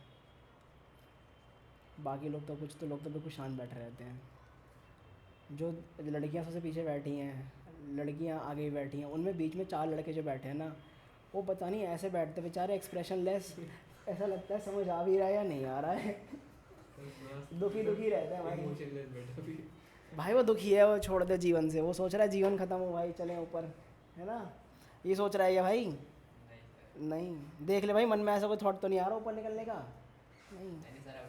बाकी लोग तो बिल्कुल शांत बैठे रहते हैं। जो लड़कियां सबसे पीछे बैठी हैं, लड़कियां आगे बैठी हैं, उनमें बीच में 4 लड़के जो बैठे हैं ना, वो पता नहीं ऐसे बैठते बेचारे एक्सप्रेशन लेस। ऐसा लगता है समझ आ भी रहा है या नहीं आ रहा है। दुखी दुखी रहते हैं भाई। इमोशनलेस बैठा भी। भाई वो दुखी है, वो छोड़ दे जीवन से, वो सोच रहा है जीवन खत्म हो भाई, चले ऊपर, है ना? ये सोच रहा है या भाई? नहीं, देख ले भाई मन में ऐसा कोई थॉट तो नहीं आ रहा ऊपर निकलने का? नहीं,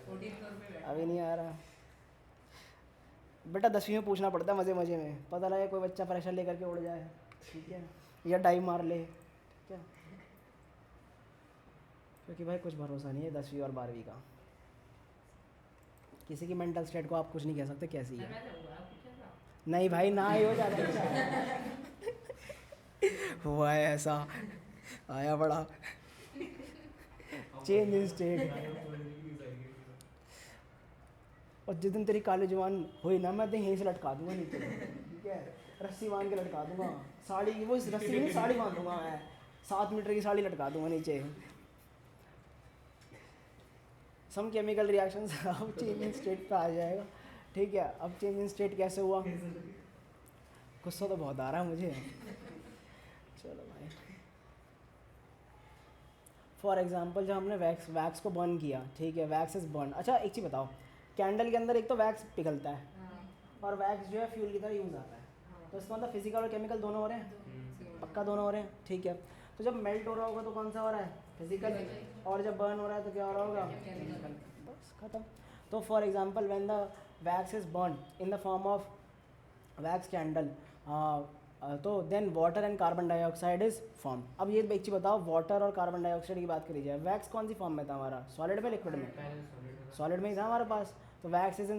14 फ्लोर पे बैठा अभी नहीं आ रहा। बेटा 10वीं में पूछना पड़ता है मज़े मज़े में, पता लगे कोई बच्चा प्रेशर लेकर के उड़ जाए, ठीक है, या डाई मार ले, ठीक है। क्योंकि भाई कुछ भरोसा नहीं है 10वीं और 12वीं का। किसी की मेंटल स्टेट को आप कुछ नहीं कह सकते कैसी सर है। वैसे हुआ है कुछ ऐसा? नहीं भाई ना ही हो ज़्यादा अच्छा। हुआ है ऐसा, आया बड़ा चेंज इन स्टेट। और जिस दिन तेरी काली जुबान हुई ना, मैं तो यहीं से लटका दूंगा नीचे, ठीक है, रस्सी बांध के लटका दूंगा। साड़ी की वो रस्सी नहीं, साड़ी बांध दूंगा मैं, 7 मीटर की साड़ी लटका दूंगा नीचे। सम केमिकल रिएक्शन अब चेंज इन स्टेट पे आ जाएगा, ठीक है। अब चेंज इन स्टेट कैसे हुआ? गुस्सा तो बहुत आ रहा है मुझे। चलो भाई, फॉर एग्जांपल जब हमने वैक्स को बर्न किया, ठीक है, वैक्स इज बर्न। अच्छा एक चीज़ बताओ, कैंडल के अंदर एक तो वैक्स पिघलता है हाँ और वैक्स जो है फ्यूल की तरह यूज़ आता है, हाँ। तो इसका मतलब फिजिकल और केमिकल दोनों हो रहे हैं, पक्का दोनों हो रहे हैं, ठीक है। तो जब मेल्ट हो रहा होगा तो कौन सा हो रहा है? फिजिकल। और जब बर्न हो रहा है तो क्या हो रहा होगा? केमिकल। बस खत्म। तो for example when the wax is burn in the form of wax candle, तो then water and carbon dioxide is form. अब ये एक चीज़ बताओ, वाटर और कार्बन डाइऑक्साइड की बात करी जाए, वैक्स कौन सी फॉर्म में था हमारा? सॉलिड में, लिक्विड में? सॉलिड में ही था हमारे पास। तो वैक्स इज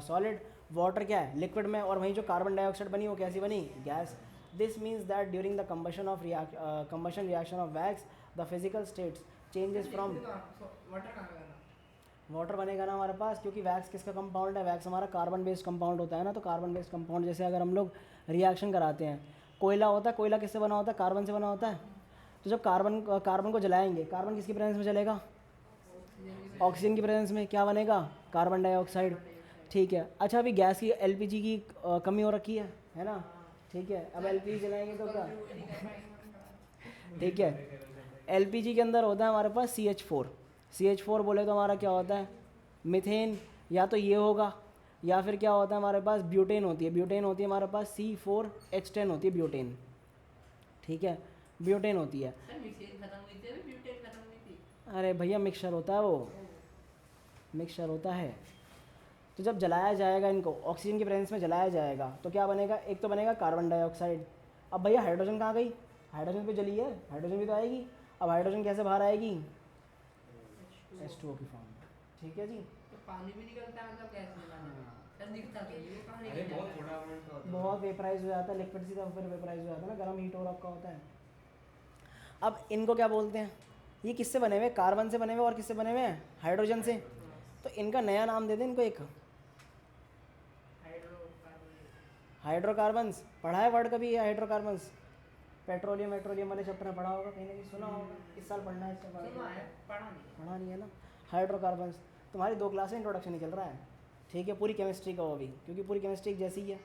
सॉलिड, वाटर क्या है? लिक्विड में। और वहीं जो कार्बन डाइऑक्साइड बनी वो कैसी बनी? Gas. This means that during the combustion reaction of wax the physical states changes from water कहाँ गया? वाटर बनेगा ना हमारे पास, क्योंकि वैक्स किसका कंपाउंड है? वैक्स हमारा कार्बन बेस्ड कंपाउंड होता है ना। तो कार्बन बेस्ड कंपाउंड जैसे अगर हम लोग रिएक्शन कराते हैं, कोयला होता है, कोयला किससे बना होता है? कार्बन से बना होता है। तो जब कार्बन को जलाएंगे, कार्बन किसकी प्रेजेंस में जलेगा? ऑक्सीजन की प्रेजेंस में। क्या बनेगा? कार्बन डाइऑक्साइड, ठीक है। अच्छा अभी गैस की एलपीजी की कमी हो रखी है ना, ठीक है। अब एलपीजी जलाएंगे तो क्या, ठीक है, एलपीजी के अंदर होता है हमारे पास CH4 बोले तो हमारा क्या होता है? मीथेन। या तो ये होगा या फिर क्या होता है हमारे पास? ब्यूटेन होती है हमारे पास, C4H10 होती है ब्यूटेन, ठीक है, ब्यूटेन होती है। सर मिक्सिंग खत्म हुई थी अभी अरे भैया मिक्सचर होता है वो, मिक्सचर होता है। तो जब जलाया जाएगा इनको ऑक्सीजन की प्रेजेंस में जलाया जाएगा तो क्या बनेगा, एक तो बनेगा कार्बन डाइऑक्साइड। अब भैया हाइड्रोजन कहाँ गई, हाइड्रोजन पे जली है, हाइड्रोजन भी तो आएगी। अब हाइड्रोजन कैसे बाहर आएगी, H2O की फॉर्म में। ठीक है जी। तो पानी भी निकलता है मतलब गैस निकालने में सर दिखता तो नहीं वो कहाँ अरे निकल बहुत जाता है? थोड़ा अमाउंट का होता है। बहुत वेपराइज हो जाता है, लिक्विड सीधा ऊपर वेपराइज हो जाता है ना, गर्म हीट हो रखा होता है। अब इनको क्या बोलते हैं, ये किससे बने हुए, कार्बन से बने हुए और किससे बने हुए हैं, हाइड्रोजन से। तो इनका नया नाम दे दें इनको एक, हाइड्रोकार्बन। हाइड्रोकार्बन्स। पढ़ा है वर्ड कभी ये हाइड्रोकार्बन्स, पेट्रोलियम वेट्रोलियम वाले चैप्टर में पढ़ा होगा, कहीं ना कहीं सुना होगा, इस साल पढ़ना है इसका सुना है पढ़ा नहीं। पढ़ा नहीं है ना। हाइड्रोकार्बन्स तुम्हारी 2 क्लास में इंट्रोडक्शन ही चल रहा है, ठीक है, पूरी केमिस्ट्री का वो भी, क्योंकि पूरी केमिस्ट्री जैसी ही है।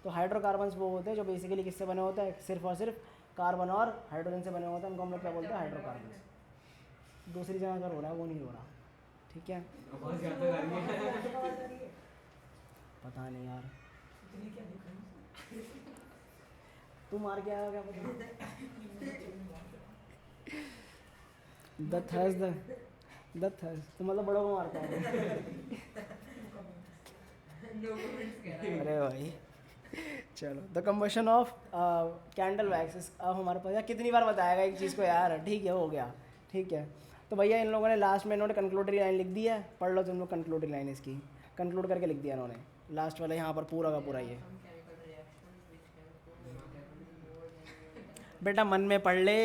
तो हाइड्रोकार्बन्स वो होते हैं जो बेसिकली किससे बने होते हैं, सिर्फ और सिर्फ कार्बन और हाइड्रोजन से बने होते हैं, उनको हम लोग क्या बोलते हैं, हाइड्रोकार्बन्स। दूसरी जगह अगर हो रहा है वो नहीं हो रहा, ठीक है। बहुत ज़्यादा गर्मी है। पता नहीं यार, तू मार के आया हो क्या पता। द थर्स तो मतलब बड़ों को मारता है। नो कमेंट्स कह रहा है। अरे भाई चलो, the combustion of candle wax. अब हमारे पास यार कितनी बार बताएगा एक चीज़ को यार, ठीक है हो गया, ठीक है। तो भैया इन लोगों ने लास्ट में इन्होंने कंक्लूडरी लाइन लिख दी है, पढ़ लो तुम लोग कंक्लूडरी लाइन इसकी, कंक्लूड करके लिख दिया इन्होंने लास्ट वाला यहाँ पर पूरा का पूरा ये। Some chemical reactions which can cause more than बेटा मन में पढ़ ले।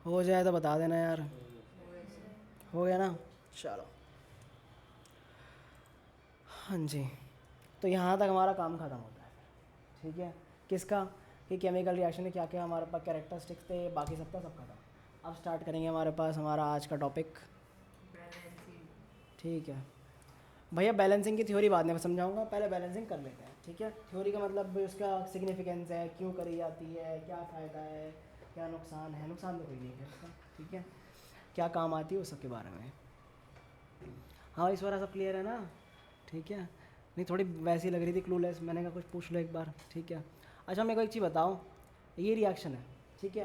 हो जाए तो बता देना यार, हो गया ना, चलो। हाँ जी, तो यहाँ तक हमारा काम ख़त्म होता है, ठीक है। किसका, कि केमिकल रिएक्शन में क्या क्या हमारे पास कैरेक्टरिस्टिक्स थे, बाकी सबका सब खत्म। अब स्टार्ट करेंगे हमारे पास हमारा आज का टॉपिक, balancing. ठीक है। भैया बैलेंसिंग की थ्योरी बाद में समझाऊंगा, पहले बैलेंसिंग कर लेते हैं, ठीक है। थ्योरी का मतलब उसका सिग्निफिकेंस है, क्यों करी जाती है, क्या फ़ायदा है, क्या नुकसान है, नुकसान तो कोई नहीं है इसका, ठीक है, क्या काम आती है उस सब के बारे में। हाँ इस बार सब क्लियर है ना, ठीक है। नहीं थोड़ी वैसी लग रही थी क्लूलेस, मैंने कहा कुछ पूछ लो एक बार, ठीक है। अच्छा मेरे को एक चीज़ बताओ, ये रिएक्शन है, ठीक है,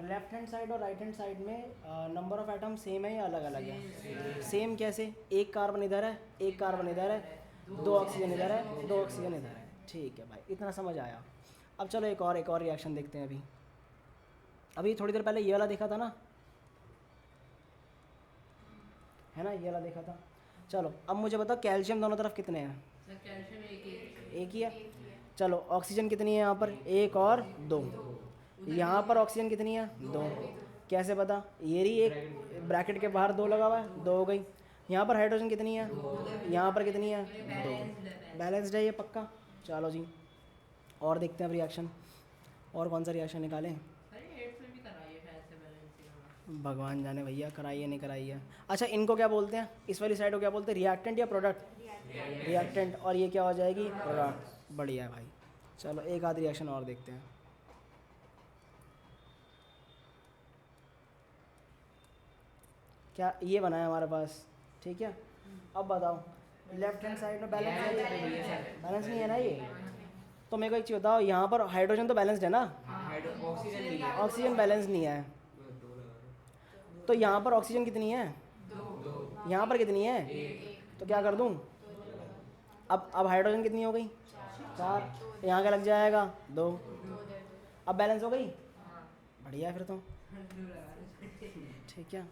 लेफ्ट हैंड साइड और राइट हैंड साइड में नंबर ऑफ एटम सेम है या अलग अलग है, सेम कैसे, एक कार्बन इधर है, एक कार्बन इधर है, 2 ऑक्सीजन इधर है, 2 ऑक्सीजन इधर है, ठीक है भाई इतना समझ आया। अब चलो एक और रिएक्शन देखते हैं। अभी थोड़ी देर पहले ये वाला देखा था ना, है ना, ये वाला देखा था। चलो अब मुझे बताओ कैल्शियम दोनों तरफ कितने हैं, सर कैल्शियम एक ही है। चलो ऑक्सीजन कितनी है यहाँ पर, 1 और 2, यहाँ पर ऑक्सीजन कितनी है, 2, कैसे पता, ये रही एक ब्रैकेट के बाहर 2 लगा हुआ है, 2 हो गई। यहाँ पर हाइड्रोजन कितनी है, यहाँ पर कितनी है, 2, बैलेंस्ड है ये पक्का। चलो जी और देखते हैं अब रिएक्शन, और कौन सा रिएक्शन निकालें, अरे 8th में भी कराइए शायद से बैलेंसिंग। भगवान जाने भैया कराइए नहीं कराइए। अच्छा इनको क्या बोलते हैं, इस वाली साइड को क्या बोलते हैं, रिएक्टेंट या प्रोडक्ट, रिएक्टेंट, और ये क्या हो जाएगी, प्रोडक्ट। बढ़िया है भाई, चलो एक आध रिएक्शन और देखते हैं। क्या ये बना है हमारे पास, ठीक है। अब बताओ लेफ्ट हैंड साइड में बैलेंस है, बैलेंस नहीं है ना ये, तो मेरे को एक चीज़ बताओ, यहाँ पर हाइड्रोजन तो बैलेंस्ड है ना, ऑक्सीजन नहीं है। ऑक्सीजन बैलेंस नहीं है, दो लगा दो। तो यहाँ पर ऑक्सीजन कितनी है, यहाँ पर कितनी है, तो क्या कर दूँ, अब हाइड्रोजन कितनी हो गई, 4, यहाँ का लग जाएगा 2, अब बैलेंस हो गई, बढ़िया फिर तो, ठीक है।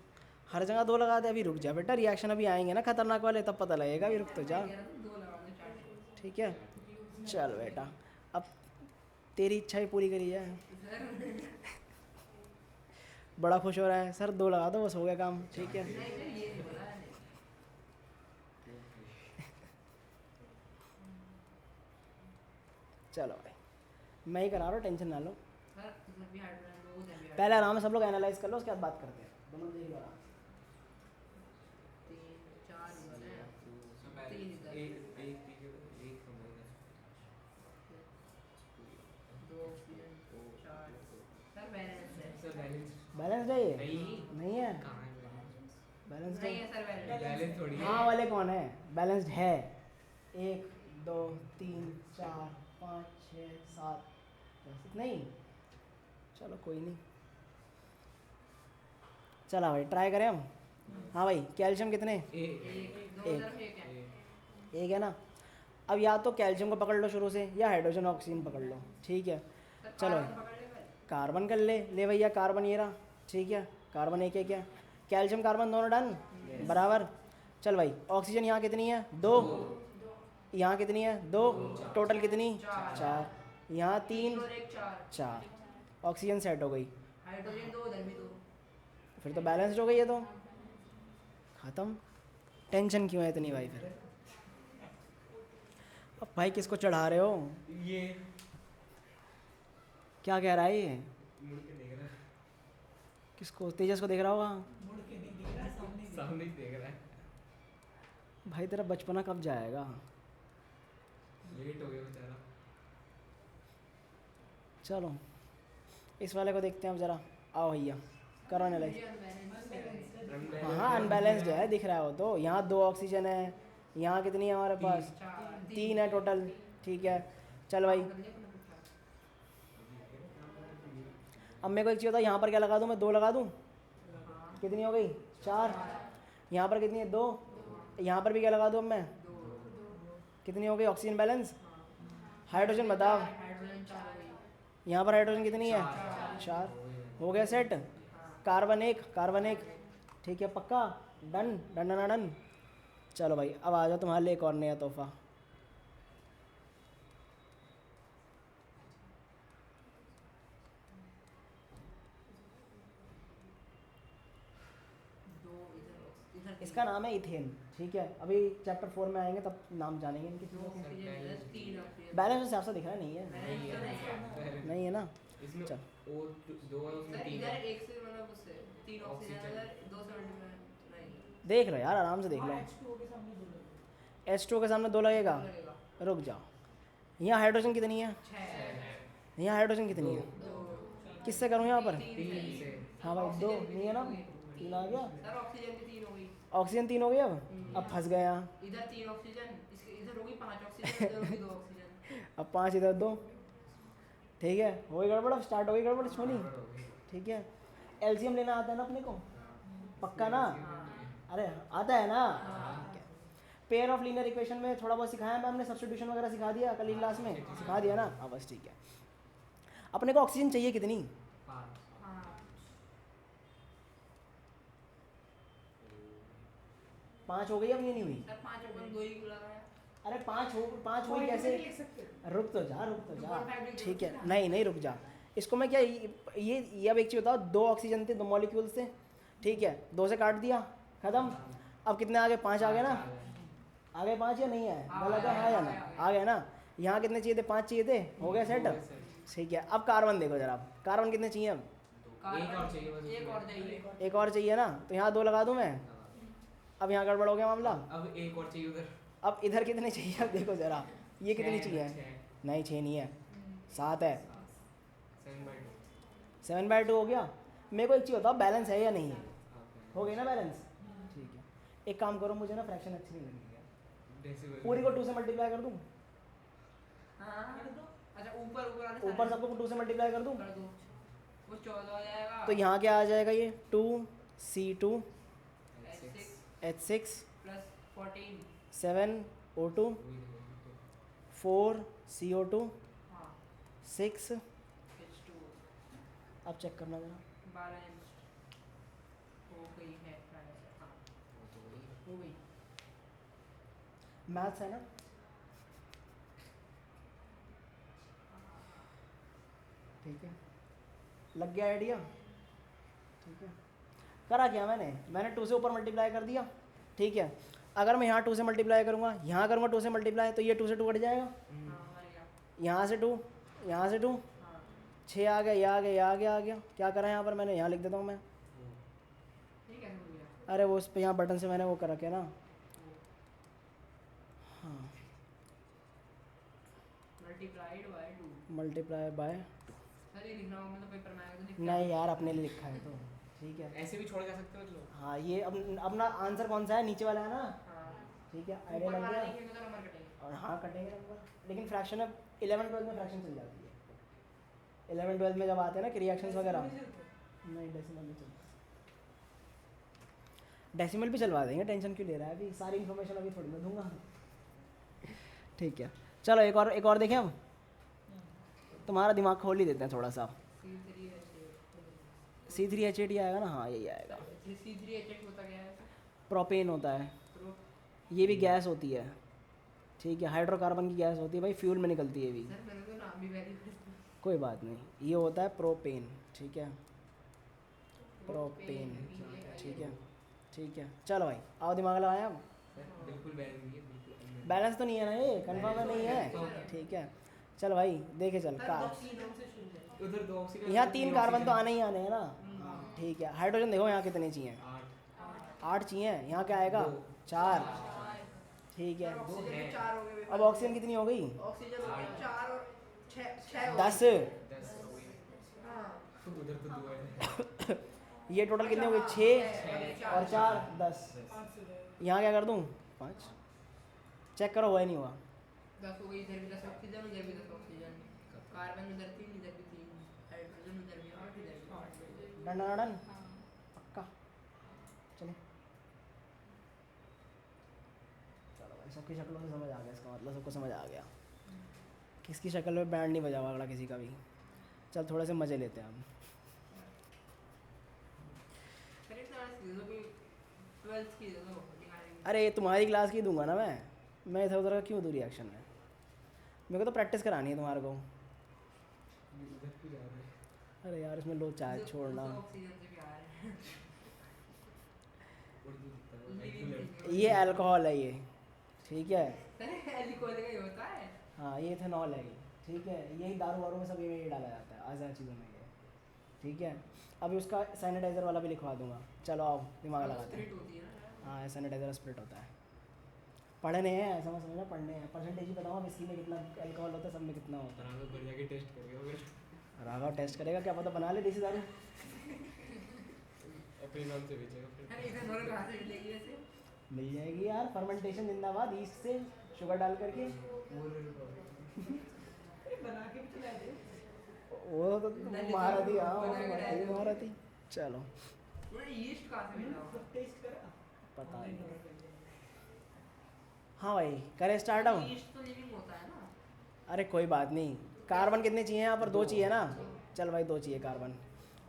हर जगह 2 लगा दे, अभी रुक जा बेटा, रिएक्शन अभी आएंगे ना खतरनाक वाले, तब पता लगेगा, अभी रुक तो जा, ठीक है। चल बेटा अब तेरी इच्छा ही पूरी करी जाए। बड़ा खुश हो रहा है, सर 2 लगा दो बस हो गया काम, ठीक है। चलो भाई मैं ही करा रहा हूँ, टेंशन ना लो। सर इधर भी हाइड्रोजन दो उधर भी पहले आराम से सब लोग एनालाइज कर लो, उसके बाद बात करते हैं। दोनों देख लो आराम से। 3 4 इधर है सब बैलेंस 3 इधर एक पीछे एक हमारे 2 ऑक्सीजन 4 सर बैलेंस है सर बैलेंस बैलेंस है ये? नहीं नहीं है कहाँ है बैलेंस नहीं है सर बैलेंस बैलेंस थोड़ी है हाँ वाले कौन है? बैलेंस्ड है। 1 2 3 4 5 6 7 नहीं, चलो कोई नहीं, चला भाई ट्राई करें हम। हाँ भाई कैल्शियम कितने? एक एक दो एक। उधर एक है एक है ना। अब या तो कैल्शियम को पकड़ लो शुरू से, या हाइड्रोजन ऑक्सीजन पकड़ लो, ठीक है। सर चलो कार्बन पकड़ ले पहले कार्बन कर ले भैया, कार्बन ये रहा, ठीक है। कार्बन एक है, कैल्शियम कार्बन दोनों डन बराबर। चल भाई ऑक्सीजन यहाँ कितनी है? 2। यहाँ कितनी है? 2। टोटल कितनी? 4। यहाँ 3 और एक 4 4। ऑक्सीजन सेट हो गई, हाइड्रोजन 2 उधर भी 2 फिर तो बैलेंस्ड हो गई है, तो ख़त्म। टेंशन क्यों है इतनी भाई फिर? अब भाई किसको चढ़ा रहे हो? ये क्या कह रहा है ये? मुड़ के देख रहा है किसको? तेजस को देख रहा होगा। सामने ही देख रहा है भाई तेरा बचपना कब जाएगा? लेट हो गया बेचारा चलो इस वाले को देखते हैं अब ज़रा। आओ भैया करो एनालाइज। हाँ अनबैलेंस्ड है, दिख रहा है वो तो। यहाँ 2 ऑक्सीजन है, यहाँ कितनी है हमारे पास? 3 है टोटल, ठीक है। चल भाई अब मेरे को एक चीज़ होता है, यहाँ पर क्या लगा दूँ मैं? 2 लगा दूँ, कितनी हो गई? 4। यहाँ पर कितनी है? 2। यहाँ पर भी क्या लगा दूँ अब मैं? कितनी हो गई? Oxygen balance. हाइड्रोजन बताओ, हाइड्रोजन 4 हो गई यहाँ पर हाइड्रोजन कितनी है? 4। हो गया सेट। कार्बन 1 कार्बन 1, ठीक है पक्का डन डन डन डन। चलो भाई अब आ जाओ, तुम्हारे लिए एक और नया तोहफा। दो इधर इधर इसका नाम है इथेन, ठीक है। अभी चैप्टर 4 में आएंगे तब नाम जानेंगे इनकी चीज़ों के। ऑक्सीजन 3 ऑक्सीजन बैलेंस उस हिसाब से दिख रहा है, नहीं है? नहीं है नहीं है ना। इसमें चल। और 2 है उसमें सर 3 इधर है एक से मतलब उससे 3 ऑक्सीजन उधर 2 से मल्टीप्लाई नहीं देख लो यार आराम से देख लो। H2 के सामने 2 लगेगा। लगेगा रुक जाओ, यहाँ हाइड्रोजन कितनी है? 6 यहाँ हाइड्रोजन कितनी है? 2 किससे करूँ यहाँ पर? 3 से हाँ भाई 2 नहीं है ना, 3 आ गया। सर ऑक्सीजन भी 3 हो गई ऑक्सीजन 3 हो गई। अब फंस गए यहाँ। इधर 3 ऑक्सीजन इसके इधर हो गई 5 ऑक्सीजन इधर हो गई 2 ऑक्सीजन अब 5 इधर 2, ठीक है। हो गई गड़बड़, अब स्टार्ट हो गई गड़बड़ इसमें नहीं, बराबर हो गई ठीक है। एलसीएम लेना आता है ना अपने को? पक्का ना? हाँ अरे आता है ना? हाँ पेयर ऑफ लीनियर इक्वेशन में थोड़ा बहुत सिखाया मैम ने, सब्स्टिट्यूशन वगैरह सिखा दिया कल की क्लास में, सिखा दिया ना? हाँ बस ठीक है। अपने को ऑक्सीजन चाहिए कितनी? 5 हाँ 5 हो गई अब ये नहीं हुई? सर 5 अपन 2 ही को लगाया अरे 5 हुई कैसे? रुक तो जा 2.5 ठीक है। नहीं नहीं रुक जा, इसको मैं क्या ये अब एक चीज़ बताओ, 2 ऑक्सीजन थे 2 मॉलिक्यूल्स थे, ठीक है। 2 से काट दिया, खत्म। अब कितने आ गए? 5 आ गए ना? आ गए 5 या नहीं है? गलत है? हाँ या ना? आ गए ना? यहाँ कितने चाहिए थे? 5 चाहिए थे, हो गया सेट, ठीक है। अब कार्बन देखो जरा, कार्बन कितने चाहिए अब? एक और चाहिए बस एक और चाहिए एक और चाहिए ना, तो यहाँ 2 लगा दूँ मैं। अब यहाँ गड़बड़ हो गया मामला। अब एक और चाहिए उधर अब इधर कितने चाहिए? अब देखो जरा, ये कितनी चाहिए? नहीं 6 नहीं है, 7 है। 7/2 7/2 हो गया। मेरे को एक चीज़ बताओ, बैलेंस है या नहीं है? हो गई ना बैलेंस, ठीक है। एक काम करो, मुझे ना फ्रैक्शन अच्छी नहीं लगी है, डेसिबल पूरी को 2 से मल्टीप्लाई कर दूँ? हाँ अच्छा ऊपर ऊपर वाले ऊपर सबको 2 से मल्टीप्लाई कर दूँ? कर दो वो 14 हो जाएगा तो यहाँ क्या आ जाएगा? ये 2C2 H6 H6 plus 14 7O2 4CO2 हाँ 6। H2 अब चेक करना जरा, बैलेंस हो गई है हाँ हो गई मैथ्स है ना? ठीक है, लग गया आइडिया, ठीक है। करा क्या मैंने 2 से ऊपर मल्टीप्लाई कर दिया, ठीक है। अगर मैं यहाँ 2 से मल्टीप्लाई करूँगा, यहाँ करूँगा 2 से मल्टीप्लाई, तो ये 2 से 2 कट जाएगा, हाँ मर गया यहाँ से 2, यहाँ से 2, हाँ 6 आ गया, ये आ गया, ये आ गया, आ गया। क्या करा है यहाँ पर मैंने, यहाँ लिख देता हूँ मैं। ये कैसे हो गया? अरे वो उस पर यहाँ बटन से मैंने वो कर रखे ना। हाँ, multiplied by 2। Multiply by. Sir ये लिखना होगा, मतलब पेपर में आएगा तो लिख नहीं यार, अपने लिए लिखा है तो ठीक है। ऐसे भी छोड़ जा सकते हो मतलब। हाँ, ये अपना आंसर कौन सा है, नीचे वाला है ना। हाँ ठीक है, आइडिया ऊपर लग वाला गया। लिखेंगे तो नंबर कटेंगे। और हाँ, कटेंगे नंबर, लेकिन फ्रैक्शन में 11 12 में फ्रैक्शन चल जाती है। 11 12 में जब आते हैं ना कि रिएक्शंस वगैरह, नहीं डेसिमल नहीं चलता। डेसिमल भी चलवा देंगे, टेंशन क्यों ले रहा है, अभी सारी इन्फॉर्मेशन अभी थोड़ी मैं दूंगा। ठीक है, चलो एक और देखें हम। तुम्हारा दिमाग खोल ही देते हैं थोड़ा सा। C3H8 आएगा ना, हाँ यही आएगा। C3H8 होता क्या है? प्रोपेन होता है, प्रो ये भी गैस होती है। ठीक है, हाइड्रोकार्बन की गैस होती है भाई, फ्यूल में निकलती है ये भी। सर मैंने तो नाम भी वैरी कोई बात नहीं, ये होता है प्रोपेन। ठीक है, प्रोपेन। ठीक है, ठीक है, चलो भाई आओ दिमाग लगाएं अब। बिल्कुल बैलेंस नहीं है, बिल्कुल बैलेंस तो नहीं है ना, ये कंफर्म है, नहीं है। ठीक है, चल भाई देखे चल कार। उधर 2 ऑक्सीजन, यहाँ 3 कार्बन तो आने ही आने हैं ना। ठीक है, हाइड्रोजन देखो यहाँ कितने चाहिए, 8 8 चाहिए। यहाँ क्या आएगा, 4। ठीक है, ऑक्सीजन 4 हो गए। अब ऑक्सीजन कितनी हो गई, ऑक्सीजन 4 और 6 10। 10 हाँ उधर तो 2 है। ये टोटल कितने हो गए, 6 और 4 10। यहाँ क्या कर दूँ, 5। चेक करो, हुआ ही नहीं हुआ। 10 हो गई, इधर भी 10 ऑक्सीजन, इधर भी 10 ऑक्सीजन। कार्बन उधर 3, इधर भी 3, हाइड्रोजन उधर भी 8, इधर भी 8। डन डन डन, पक्का। चलो चलो भाई, सबकी शक्लों से समझ आ गया, इसका मतलब सबको समझ आ गया। किसकी शक्ल में बैंड नहीं बजा हुआ अगला किसी का भी। चल थोड़े से मज़े लेते हैं हम। सर इतना सीधो भी 12th की दे दो दिखाएंगे। अरे तुम्हारी क्लास की दूंगा ना मैं इधर उधर का क्यों दूँ रिएक्शन में। मेरे को तो प्रैक्टिस करानी है तुम्हारे को। उधर क्यों जा रहे हैं? अरे यार, इसमें लो चाय छोड़ना। ऑक्सीजन से भी आ रहे हैं। उर्दू दिखता है, लिविंग एक्चुअल थिंग। ये अल्कोहल है ये। ठीक है, सर एल्कोहल का ही होता है। हाँ ये इथेनॉल है ये। ठीक है, यही दारू वारू में सब ये डाला जाता है, आज़ाद चीज़ों में ये। ठीक है, अभी उसका सैनिटाइज़र वाला भी लिखवा दूंगा। चलो आओ दिमाग लगाते हैं। स्प्रिट होती है ना। हाँ, सैनिटाइज़र स्प्रिट होता है। पढ़ने हैं, ऐसा मत समझना, पढ़ने हैं। परसेंटेज ही बताओ, विस्की में कितना अल्कोहल होता है, सब में कितना होता है। तरह बढ़िया के टेस्ट करेगा फिर राघव टेस्ट करेगा, क्या पता बना ले देसी दारू। अपने नाम से बेचेगा अरे फिर। इधर नॉर्मल कहाँ से मिलेगी वैसे? मिल जाएगी यार, फर्मेंटेशन जिंदाबाद, ईस्ट से शुगर डाल करके। बना के भी चला दे। वो तो महारथी, हाँ वो बना के तो लाया महारथी। चलो, उन्हें यीस्ट कहाँ से मिला? टेस्ट करा। पता नहीं। हाँ भाई, करें स्टार्ट अब। यीस्ट तो लिविंग होता है ना। अरे कोई बात नहीं, कार्बन कितने चाहिए यहाँ पर, 2 चाहिए ना। चल भाई 2 चाहिए कार्बन।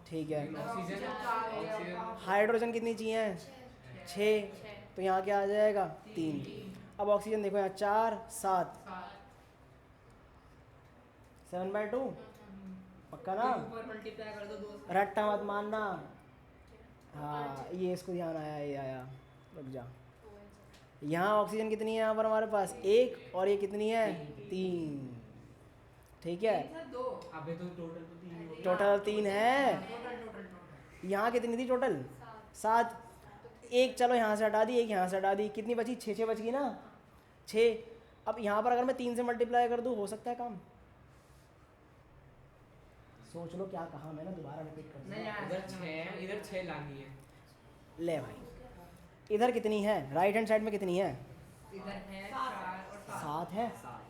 ठीक है, ऑक्सीजन ऑक्सीजन हाइड्रोजन कितनी चाहिए, 6। तो यहाँ क्या आ जाएगा, 3। अब ऑक्सीजन देखो यहाँ 4 7 7/2। पक्का ना, ऊपर मल्टीप्लाई कर दो 2 से। रट्टा मत मानना। हाँ ये इसको ध्यान आया, ये आया, रुक जा। यहाँ ऑक्सीजन कितनी है यहाँ पर हमारे पास, 1, और ये कितनी है, 3। ठीक है, 2 अबे तो टोटल तो 3 ही होगा। टोटल 3 है। टोटल यहाँ कितनी थी टोटल, 7। एक चलो यहाँ से हटा दी, एक यहाँ से हटा दी, कितनी बची, 6 बच गई ना, 6। अब यहाँ पर अगर मैं 3 से मल्टीप्लाई कर दूँ, हो सकता है काम। सोच लो क्या कहा मैंने, दोबारा रिपीट कर नहीं दूँ। यार, इधर 6 है, इधर 6 लानी है। ले भाई, इधर कितनी है, राइट हैंड साइड में कितनी है, इधर है 4 और 7। 7 है। 7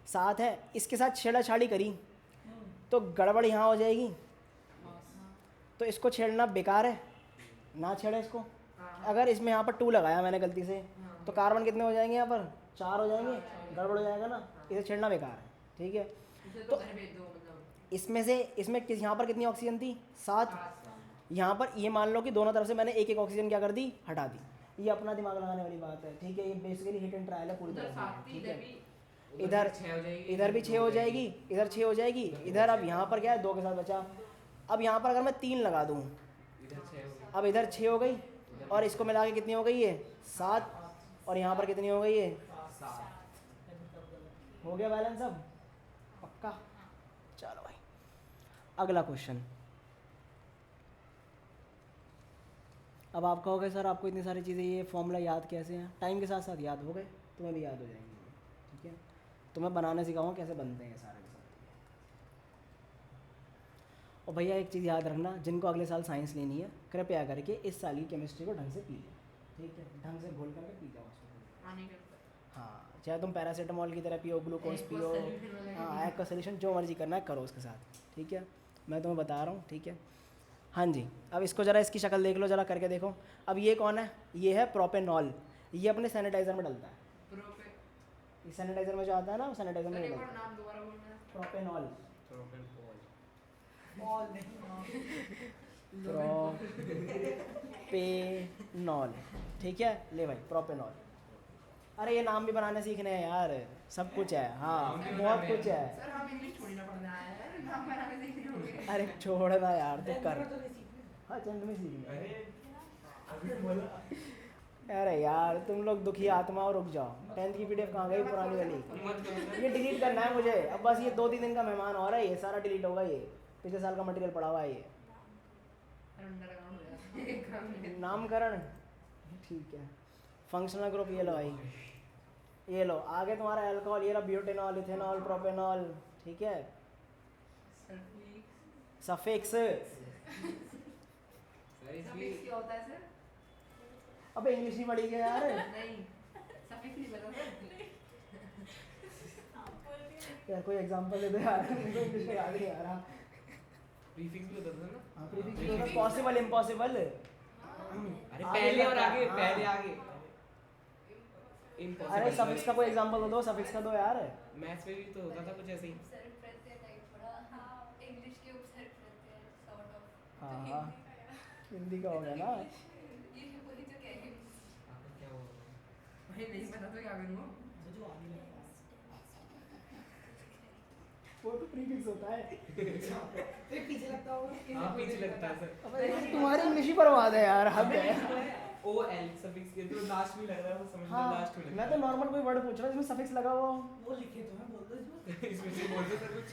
7 है, इसके साथ छेड़ाछाड़ी करी तो गड़बड़ यहाँ हो जाएगी। तो इसको छेड़ना बेकार है, ना छेड़े इसको। अगर इसमें यहाँ पर 2 लगाया मैंने गलती से, तो कार्बन कितने हो जाएंगे यहाँ पर, 4 हो जाएंगे, गड़बड़ हो जाएगा ना, इसे छेड़ना बेकार है। ठीक है, इसे तो घर भेज दो मतलब। इसमें से इसमें यहाँ पर कितनी ऑक्सीजन थी, 7। यहाँ पर ये मान लो कि दोनों तरफ से मैंने एक एक ऑक्सीजन क्या कर दी, हटा दी। ये अपना दिमाग लगाने वाली बात है। ठीक है, ये बेसिकली हिट एंड ट्रायल है पूरी उधर तरह 7 से। थी, ठीक इधर है, भी इधर 6 हो जाएगी, इधर भी 6 हो जाएगी, इधर 6 हो जाएगी, इधर अब यहाँ पर क्या है, 2 के साथ बचा। अब यहाँ पर अगर मैं 3 लगा दूँ, इधर 6 हो गई। अब इधर 6 हो गई, और इसको मिला के कितनी हो गई है, 7। और यहाँ पर कितनी हो गई है, 7 हो गया बैलेंस अब, पक्का। अगला क्वेश्चन। अब आप कहोगे सर आपको इतनी सारी चीज़ें ये फॉर्मूला याद कैसे हैं? टाइम के साथ साथ याद हो गए, तुम्हें भी याद हो जाएंगे, ठीक है। तो मैं बनाने सिखाऊंगा कैसे बनते हैं सारे के सारे। और भैया एक चीज़ याद रखना, जिनको अगले साल साइंस लेनी है कृपया करके इस साल की केमिस्ट्री को ढंग से पी लो, ठीक है, ढंग से घोल करके पी जाओ उसको। आने करता हाँ, चाहे तुम पैरासीटामोल की तरह पियो, ग्लूकोज Aqua पियो, solution वगैरह हाँ पियो। एक्वा सोल्यूशन, जो मर्जी करना है करो उसके साथ, ठीक है। मैं तुम्हें बता रहा हूँ, ठीक है। हाँ जी, अब इसको ज़रा इसकी शक्ल देख लो, ज़रा करके देखो। अब ये कौन है? ये है प्रोपेनॉल, ये अपने सैनिटाइज़र में डलता है। प्रोपे ये सैनिटाइज़र में जो आता है ना, वो सैनिटाइज़र में सर नहीं एक बार डलता। नाम दोबारा बोलना है। प्रोपेनॉल, ऑल नहीं प्रोपेनॉल, ठीक है। ले भाई प्रोपेनॉल। अरे ये नाम भी बनाने सीखने हैं यार, सब कुछ है, हाँ बहुत कुछ है। सर हम इंग्लिश थोड़ी ना पढ़ना है, नाम बनाने सीखने होंगे। अरे छोड़ना यार, तू कर। हाँ चंद में सीख ले। अरे यार तुम लोग दुखी आत्माओं, रुक जाओ। 10th की पीडीएफ कहाँ गई पुरानी वाली? ये डिलीट करना है मुझे, अब बस ये 2-3 दिन का मेहमान हो रहा है, ये सारा डिलीट होगा। ये पिछले साल का मटेरियल पड़ा हुआ है ये। अंडर अकाउंट हो जाता है एक काम में। नामकरण, ठीक है। फंक्शनल ग्रुप ये लो भाई, ये लो। आगे तुम्हारा अल्कोहल, ये रहा ब्यूटेनॉल, इथेनॉल, प्रोपेनॉल, ठीक है। सल्फिक्स सफिक्स, सफिक्स क्या होता है सर? अबे इंग्लिश नहीं पढ़ी क्या यार? नहीं सफिक्स नहीं पता सर। यार कोई एग्जांपल दे दो यार, मुझे इंग्लिश में याद नहीं आ रहा। प्रीफिक्स भी होता था ना? हाँ प्रीफिक्स, पॉसिबल इम्पॉसिबल। अरे पहले और आगे, हाँ। पहले आगे। अरे सफिक्स का कोई एग्जांपल दो, सफिक्स का दो यार। मैथ्स में भी तो होता था कुछ ऐसे ही। उपसर्ग प्रत्यय टाइप थोड़ा, हाँ इंग्लिश के उपसर्ग प्रत्यय सॉर्ट ऑफ। हाँ हाँ, हिंदी का हो गया ना। ये वही जो कह रही हूँ। आपका क्या हुआ? भाई नहीं पता तो क्या करूँ? वो तो प्रीफिक्स होता है। पीछे लगता होगा। हाँ पीछे लगता है सर। अबे यार तुम्हारी इंग्लिश ही बर्बाद है यार, हद है। ओ एल सफिक्स के जो लास्ट में लग रहा है वो समझ लो हाँ, लास्ट में लग मैं तो नॉर्मल कोई वर्ड पूछ रहा हूँ जिसमें सफिक्स लगा हुआ हो। वो लिखे तो मैं बोल दो इसमें। इसमें से बोल दो सर कुछ।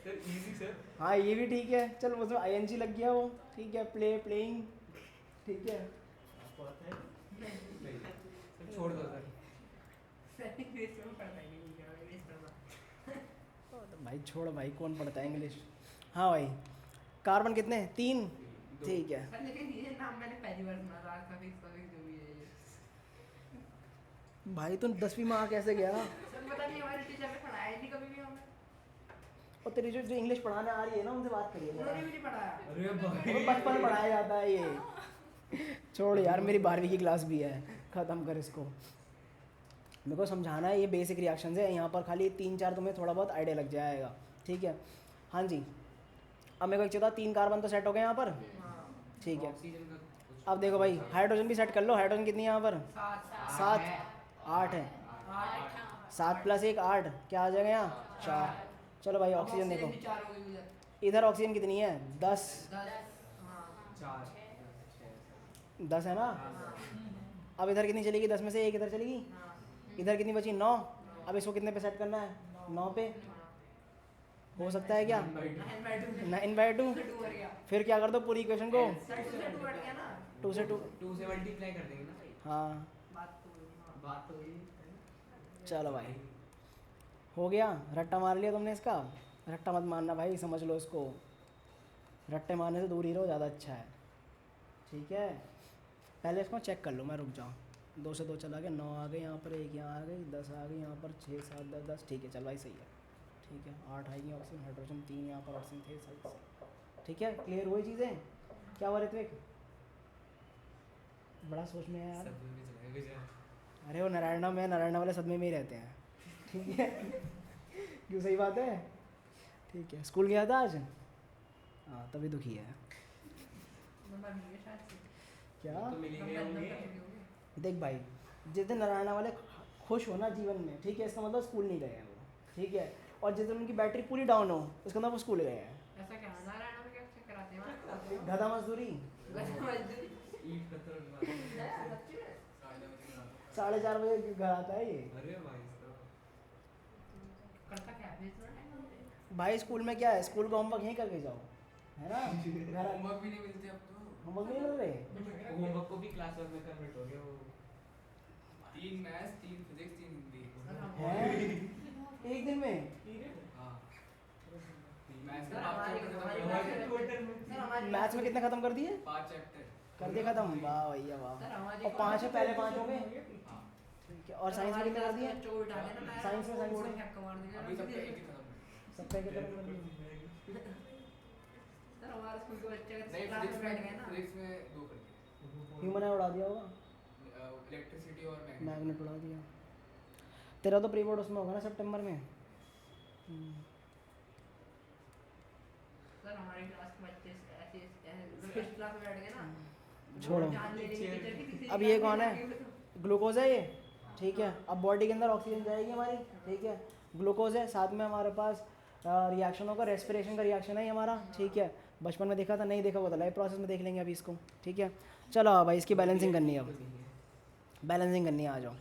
Sir easy sir. हाँ ये भी ठीक है, चल उसमें आईएनजी लग गया वो, ठीक है। प्ले, प्लेइंग, ठीक है। आपको आता है? नहीं सर छोड़ दो सर। सर इंग्लिश में पढ़ता ही नहीं क्या इंग्लिश पढ़ना। भाई छोड़ भाई, कौन पढ़ता है इंग्लिश। हाँ भाई, कार्बन कितने? 3, ठीक है। सर लेकिन ये नाम मैंने पहली बार सुना था, सफिक्स सफिक्स जो भी है ये। भाई तुम 10वीं में आ कैसे गया? सर पता नहीं हमारे टीचर ने पढ़ाया ही नहीं कभी भी हमें। और तेरी जो इंग्लिश पढ़ाने आ रही है ना, उनसे बात करिए जरा। उन्होंने भी नहीं पढ़ाया। अरे वो भाई बचपन में पढ़ाया जाता है ये। छोड़ यार, मेरी 12वीं की क्लास भी है, ख़त्म कर इसको। मेरे को समझाना है, ये बेसिक रिएक्शंस है, यहाँ पर खाली 3-4 तुम्हें थोड़ा बहुत आइडिया लग जाएगा, ठीक है। हाँ जी, अब मेरे को एक चीज़ बता, 3 कार्बन तो सेट हो गए यहाँ पर, हाँ। ठीक है। ऑक्सीजन का कुछ अब देखो भाई, हाइड्रोजन भी सेट कर लो। हाइड्रोजन कितनी है यहाँ पर? 7 7, 8 है। 8 7 + 1 8, क्या आ जाएगा यहाँ? 4। चलो भाई ऑक्सीजन देखो, 4 हो गई उधर। इधर ऑक्सीजन कितनी है? 10। 10 हाँ 4 10 है ना। अब इधर कितनी चलेगी? 10 में से 1 इधर चलेगी। हाँ इधर कितनी बची? 9। अब इसको कितने पे सेट करना है? 9 पे। हो सकता है क्या? 9/2। 2 हो गया। फिर क्या कर दो पूरी इक्वेशन को? सर 2 से 2 बढ़ गया ना। 2 से 2। 2 से मल्टीप्लाई कर देंगे ना भाई। हाँ बात तो हुई, हाँ। बात तो हुई। चलो भाई, हो गया। रट्टा मार लिया तुमने इसका। रट्टा मत मारना भाई, समझ लो इसको। रट्टे मारने से दूर ही रहो, ज़्यादा अच्छा है, ठीक है। पहले इसको चेक कर लो, मैं रुक जाऊँ। 2 से 2 चला गया, 9 आ गए यहाँ पर, 1 यहाँ आ गई, 10 आ गई यहाँ पर, 6 7 10 10, ठीक है। चल भाई सही है, ठीक है। 8 आएगी ऑक्सीजन, हाइड्रोजन 3 यहाँ पर, ऑक्सीजन थे, सही, ठीक है। क्लियर हुई चीज़ें? क्या हुआ ऋत्विक? बड़ा सोच में है यार। सब में चला गया। अरे वो नारायणा में, नारायणा वाले सदमे में ही रहते हैं, ठीक है। क्यों, सही बात है, ठीक है। स्कूल गया था आज? हाँ तभी दुखी है। नंबर मिले शायद से। क्या? तो मिल ही गए नंबर होंगे। मिले होंगे। देख भाई, जिस दिन नारायणा वाले खुश हो ना जीवन में, ठीक है, इसका मतलब स्कूल नहीं गए हैं वो, ठीक है। और जिस दिन उनकी बैटरी पूरी डाउन हो, उसका मतलब वो स्कूल गए हैं। ऐसा क्या नारायण में क्या चेक कराते हैं? गधा मजदूरी। ईट पत्थर उठवा। 4:30 बजे घर आता है ये। अरे भाई साहब। करता क्या है इतना टाइम भाई स्कूल में क्या है, स्कूल का होमवर्क यहीं करके जाओ, है ना? घर होमवर्क भी नहीं मिलते अब तो। होमवर्क नहीं मिल रहे? होमवर्क को भी क्लास वर्क में कन्वर्ट हो गया वो। 3 मैथ्स 3 फिजिक्स 3 हिंदी। हैं? एक दिन में? हाँ मैथ्स सर के 5 हमारी चैप्टर हमारी खत्म हो गए। सर हमारी मैथ्स में कितने खत्म कर दिए? 5 चैप्टर कर दिए खत्म? वाह भैया वाह। सर हमारी और 5 है, पहले 5 हो गए? हाँ ठीक है। और साइंस में कितने कर दिए? बच्चों को उठा लेना मैं साइंस में बोर्ड में हैक मार देगा अभी सबका एक ही खत्म। सबका कितने कर दिए? सर हमारे स्कूल के बच्चे अगर नहीं क्लास में बैठ गए ना फिजिक्स में 2 कर दिए। ह्यूमन उड़ा दिया होगा, इलेक्ट्रिसिटी और मैग्नेट। मैग्नेट उड़ा दिया। तेरा तो प्री बोर्ड उसमें होगा ना सितंबर में? सर हमारी क्लास के बच्चे ऐसे फर्स्ट क्लास में बैठ गए ना छोड़ो। जान ले लेंगे टीचर की किसी अब ये कौन है? ग्लूकोज है ये, ठीक है। अब बॉडी के अंदर ऑक्सीजन जाएगी हमारी, ठीक है। ग्लूकोज है, साथ में हमारे पास रिएक्शनों का, रेस्पिरेशन का रिएक्शन है ये हमारा, ठीक है। बचपन में देखा था, नहीं देखा हुआ था, लाइव प्रोसेस में देख लेंगे अभी इसको, ठीक है। चलो अब भाई इसकी बैलेंसिंग करनी है, अब बैलेंसिंग करनी है, आ जाओ,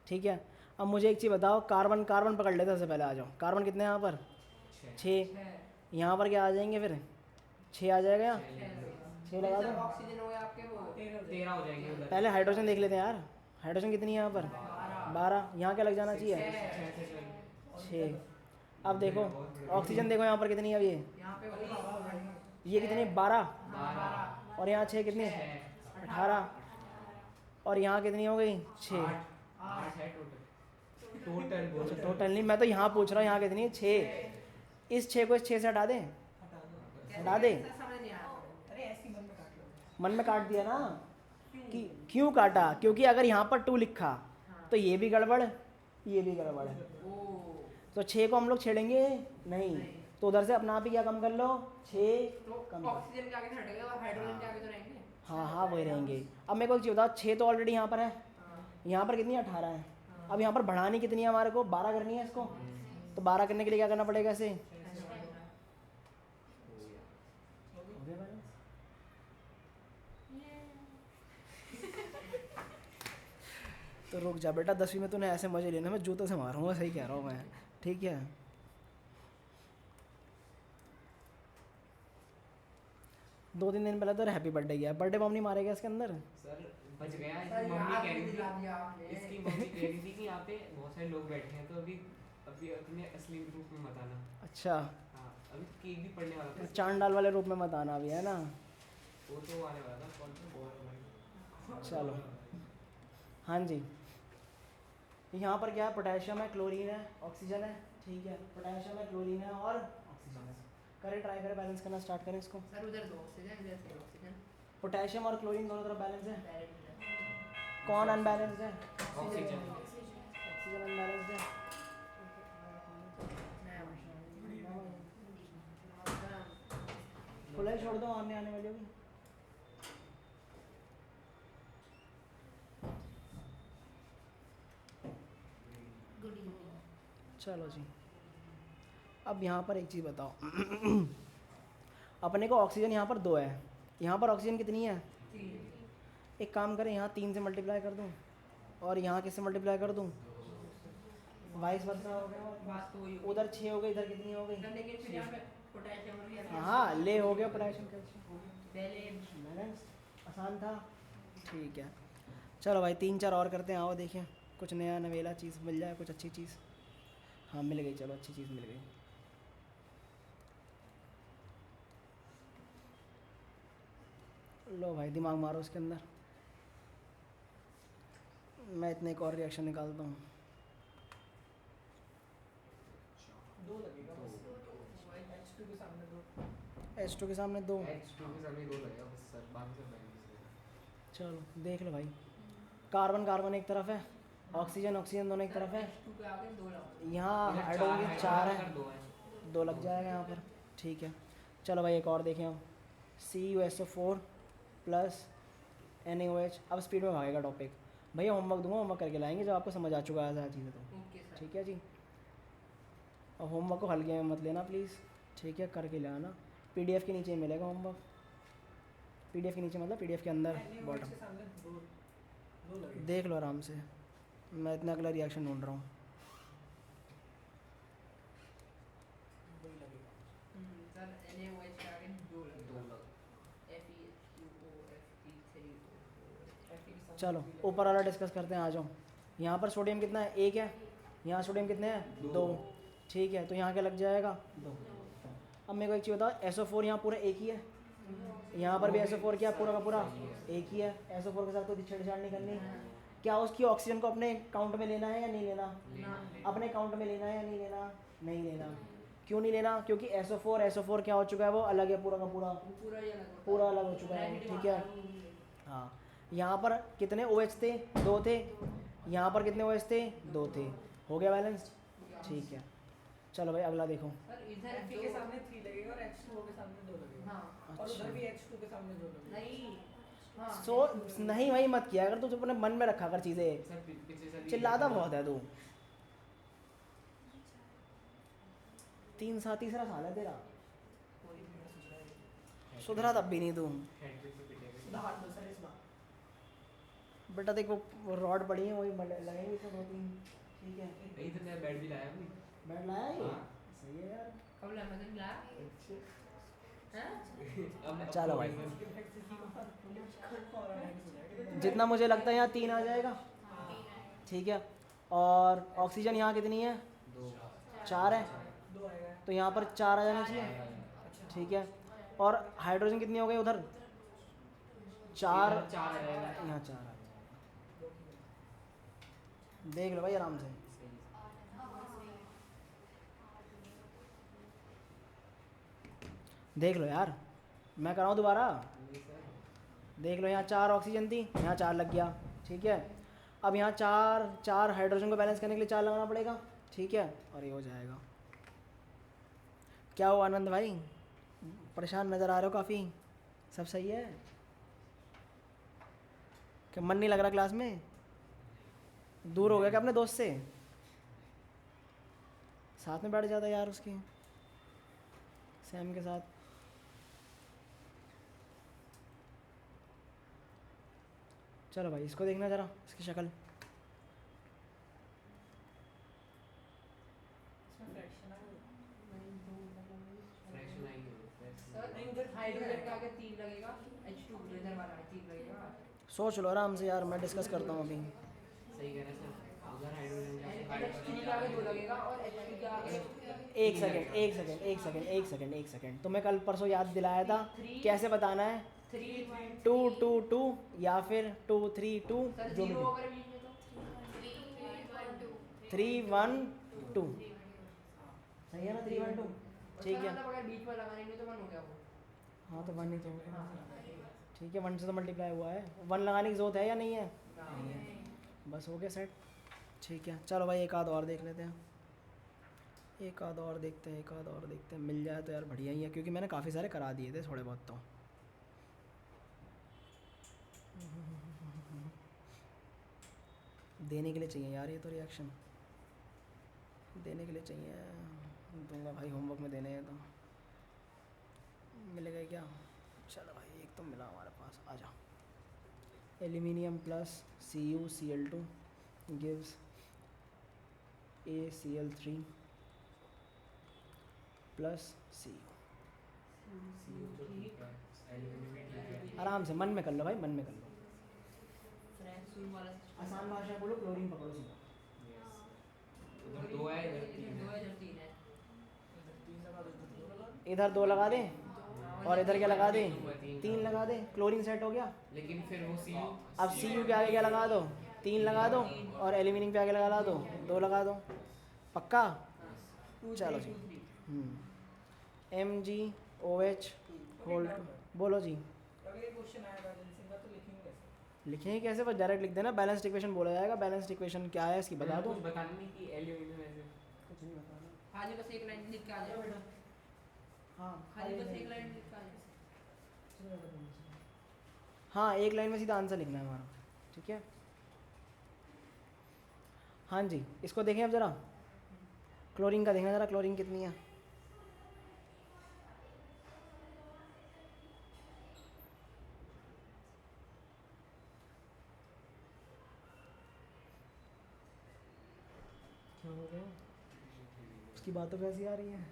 ठीक है। अब मुझे एक चीज़ बताओ, कार्बन कार्बन पकड़ लेते हैं सबसे पहले, आ जाओ। कार्बन कितने हैं यहाँ पर? 6। यहाँ पर क्या आ जाएंगे फिर? 6 आ जाएगा यहाँ, 6 लगा दो। ऑक्सीजन हो गया आपके वो 13 हो जाएंगे उधर। पहले हाइड्रोजन देख लेते हैं यार, हाइड्रोजन कितनी है यहाँ पर? 12। यहाँ क्या लग जाना चाहिए? 6। अब देखो ऑक्सीजन देखो यहाँ पर कितनी है, अब यहाँ पे वही ये कितनी? 12। 12 और यहाँ 6 कितनी? 18। और यहाँ कितनी हो गई? 6। 8 है टोटल बोल रहे हैं। टोटल नहीं, मैं तो यहाँ पूछ रहा हूँ, यहाँ कितनी है? 6। इस 6 को इस 6 से हटा दें, हटा दे। समझ नहीं आया मन में काट दिया ना कि क्यों काटा? क्योंकि अगर यहाँ पर 2 लिखा तो ये भी गड़बड़, ये भी गड़बड़ है। ओ तो 6 को हम लोग छेड़ेंगे नहीं, तो उधर से अपना आप ही क्या कम कर लो, 6 तो कम कर। ऑक्सीजन के आगे से हटेगा और हाइड्रोजन के आगे तो रहेंगे। हाँ हाँ वही रहेंगे। अब मेरे को एक चीज़ बताओ, 6 तो ऑलरेडी यहाँ पर है, यहाँ पर कितनी है? 18 है। अब यहाँ पर बढ़ानी कितनी है हमारे को? 12 करनी है इसको। तो 12 करने के लिए क्या करना पड़ेगा इसे? तो रुक जा बेटा, 10वीं में तूने ऐसे मजे लेना, मैं जूतों से मारूंगा, सही कह रहा हूँ मैं, ठीक है। दो तीन दिन पहले तो हैप्पी बर्थडे किया, बर्थडे बम नहीं मारेगा इसके अंदर? सर बच गया है। सर, मम्मी याद कह रही दिला दिया थी, आपने। इसकी मम्मी कह रही थी कि यहाँ पे बहुत सारे लोग बैठे हैं, तो अभी अभी अपने असली रूप में मत आना। अच्छा, हाँ अभी केक भी पड़ने वाला था। चांडाल वाले रूप में मत आना अभी, है ना? वो तो आने वाला था कौन सा चलो हाँ जी। यहाँ पर क्या है? पोटेशियम है, क्लोरीन है, ऑक्सीजन है, ठीक है। पोटेशियम है, क्लोरीन है और ऑक्सीजन है। करें, ट्राई करें बैलेंस करना स्टार्ट करें इसको। सर उधर 2 ऑक्सीजन इधर 3 ऑक्सीजन पोटेशियम और क्लोरीन दोनों तरफ बैलेंस है। डायरेक्ट कौन अनबैलेंस्ड है? ऑक्सीजन। ऑक्सीजन अनबैलेंस्ड है। खुला ही छोड़ दो, आने आने वाली होगी। Good evening. चलो जी, अब यहाँ पर एक चीज़ बताओ अपने को ऑक्सीजन यहाँ पर 2 है, यहाँ पर ऑक्सीजन कितनी है? 3 एक काम करें, यहाँ 3 से मल्टीप्लाई कर दूँ और यहाँ किससे मल्टीप्लाई कर दूँ? वाइस वर्सा हो गया। बात तो वही उधर 6 हो गई, इधर कितनी हो गई? लेकिन फिर यहाँ पे पोटेशियम और ये हाँ ले हो गया पोटेशियम कैल्शियम। पहले बैलेंस आसान था, ठीक है। चलो भाई 3-4 और करते हैं, आओ देखें कुछ नया नवेला चीज़ मिल जाए, कुछ अच्छी चीज़। हाँ मिल गई, चलो अच्छी चीज़ मिल गई। लो भाई दिमाग मारो उसके अंदर, मैं इतने एक और रिएक्शन निकालता हूँ। 2 लगेगा बस। H2 के सामने 2 H2 के सामने 2। H2 के सामने 2 लगेगा बस सर, बाकी सब बैलेंस है। चलो देख लो भाई, कार्बन कार्बन एक तरफ है, ऑक्सीजन ऑक्सीजन दोनों एक तरफ है। H2 के आगे 2 लगाओ। यहाँ इधर हाइड्रोजन के 4 है, 2 है। 2 लग जाएगा यहाँ पर, ठीक है। चलो भाई एक और देखें हम, CuSO4 प्लस NaOH। अब स्पीड में भागेगा टॉपिक, भैया होमवर्क दूंगा, होमवर्क करके लाएंगे जब आपको समझ आ चुका है सारी चीज़ें तो, ओके सर। ठीक है जी। और होमवर्क को हल्के में मत लेना प्लीज़, ठीक है, करके ले आना। PDF के नीचे ही मिलेगा होमवर्क, PDF के नीचे मतलब PDF के अंदर बॉटम। देख लो आराम से, मैं इतना अगला रिएक्शन ढूंढ रहा हूँ। सर NaOH के आगे दो लगे दो लग Fe2O Fe3O चलो ऊपर वाला डिस्कस करते हैं, आ जाओ। यहाँ पर सोडियम कितना है, एक है। यहाँ सोडियम कितने हैं, दो। ठीक है, तो यहाँ क्या लग जाएगा, दो। अब मेरे को एक चीज़ बताओ, SO4 यहाँ पूरा एक ही है, यहाँ पर भी SO4 क्या पूरा का पूरा एक ही है। SO4 के साथ कोई छेड़छाड़ नहीं करनी। क्या उसकी ऑक्सीजन को अपने काउंट में लेना है या नहीं लेना, अपने काउंट में लेना है या नहीं लेना, नहीं लेना। क्यों नहीं लेना, क्योंकि SO4 क्या हो चुका है, वो अलग है पूरा का पूरा, पूरा ही अलग होता पूरा अलग हो चुका है। ठीक है, हाँ। यहाँ पर कितने OH थे, दो थे। यहाँ पर कितने OH थे, दो थे। हो गया बैलेंस, ठीक है। चलो भाई अगला देखो। सर इधर Fe के सामने 3 लगेगा और H2O के सामने 2 लगेगा। हाँ और अच्छा। उधर भी H2 के सामने 2 लगेगा। नहीं हाँ सो नहीं वही मत किया अगर तू अपने मन में रखा कर चीज़ें, सर पिछले साल चिल्लाता बहुत है तू। तीसरा साल है तेरा, सुधरा तब भी नहीं तू। हेडविक पे पिटेगा। सुधार दो सर इस बार। बेटा देखो वो रॉड पड़ी है, वही लगेंगे सब दो तीन। ठीक है, यही तो नया बेड भी लाया अभी। बैठ लाया ये, हाँ। सही है यार। कब ला मतलब ला हैं अब चलो भाई। और जितना मुझे लगता है यहाँ 3 आ जाएगा। ठीक है, और ऑक्सीजन यहाँ कितनी है, दो 4 है, 2 आएगा। तो यहाँ पर 4 आ जाना चाहिए। ठीक है, और हाइड्रोजन कितनी हो गई उधर, 4, चार आ जाएगा। यहाँ 4 आ जाएगा। देख लो भाई आराम से। देख लो यार, मैं कराऊँ दोबारा, नहीं सर, देख लो। यहाँ 4 ऑक्सीजन थी, यहाँ 4 लग गया। ठीक है, अब यहाँ 4 हाइड्रोजन को बैलेंस करने के लिए 4 लगाना पड़ेगा। ठीक है, और ये हो जाएगा। क्या हुआ आनंद भाई, परेशान नज़र आ रहे हो काफ़ी, सब सही है क्या, मन नहीं लग रहा क्लास में, दूर हो गया क्या अपने दोस्त से, साथ में बैठ जाता यार उसके, सैम के साथ। चलो भाई इसको देखना ज़रा, इसकी शक्ल। इसमें फ्रैक्शन आएगा। फ्रैक्शन आएगी फ्रैक्शन। सर नहीं, उधर हाइड्रोजन के आगे 3 लगेगा H2 इधर वाला 3 लगेगा सोच लो आराम से यार, मैं डिस्कस करता हूँ अभी। सही कह रहे हैं सर, उधर हाइड्रोजन के आगे H3 के आगे 2 लगेगा और H2 के आगे एक सेकंड, तुम्हें कल परसों याद दिलाया था कैसे बताना है, 2 2 2 या फिर 2 3 2, सर जो भी 0 अगर बीच में तो 3 1 2, सही है ना, 3 1 2। ठीक है, मतलब अगर बीच में लगाने नहीं तो 1 हो गया वो हाँ तो 1 ही तो होगा। ठीक है, 1 से तो मल्टीप्लाई हुआ है, 1 लगाने की जरूरत है या नहीं है, नहीं है, बस हो गया सेट। ठीक है, चलो भाई एक आध और देख लेते हैं, एक आध और देखते हैं, मिल जाए तो यार बढ़िया ही है, क्योंकि मैंने काफ़ी सारे करा दिए थे थोड़े बहुत तो। देने के लिए चाहिए यार, ये तो रिएक्शन देने के लिए चाहिए, दूंगा भाई होमवर्क में देने हैं तो मिलेगा क्या। चलो भाई एक तो मिला हमारे पास, आ जा। Aluminium plus CuCl2 gives ACl3 plus Cu। आराम से मन में कर लो भाई, मन में कर लो, फ्रैक्शन वाला आसान भाषा बोलो, क्लोरीन पकड़ो सीधा। उधर दो है इधर तीन दो है। है इधर 3 है इधर 3 लगा दो, इधर 2 लगा इधर 2 लगा दें और इधर क्या लगा दें, 3 लगा दें, क्लोरीन सेट हो गया। लेकिन फिर वो Cu अब Cu के आगे क्या लगा दो, 3 लगा दो, और एल्यूमिनियम के आगे लगा दो, 2 लगा दो, पक्का। चलो जी, MgOH होल्ड, बोलो जी। अगर ये क्वेश्चन आया बैलेंसिंग का तो लिखेंगे कैसे? लिखेंगे कैसे, बस डायरेक्ट लिख देना, बैलेंस्ड इक्वेशन बोला जाएगा। बैलेंस्ड इक्वेशन क्या है इसकी बता दो। कुछ बताना नहीं कि एल्यूमिनियम ऐसे कुछ नहीं बताना। खाली बस एक लाइन लिख के आ जाए हाँ खाली बस एक लाइन लिख के आ जाए हाँ, एक लाइन में सीधा आंसर लिखना है हमारा। ठीक है, हाँ जी, इसको देखें अब ज़रा, क्लोरीन का देखना ज़रा, क्लोरीन कितनी है। क्या हो गया, उसकी बातों कैसी आ रही है।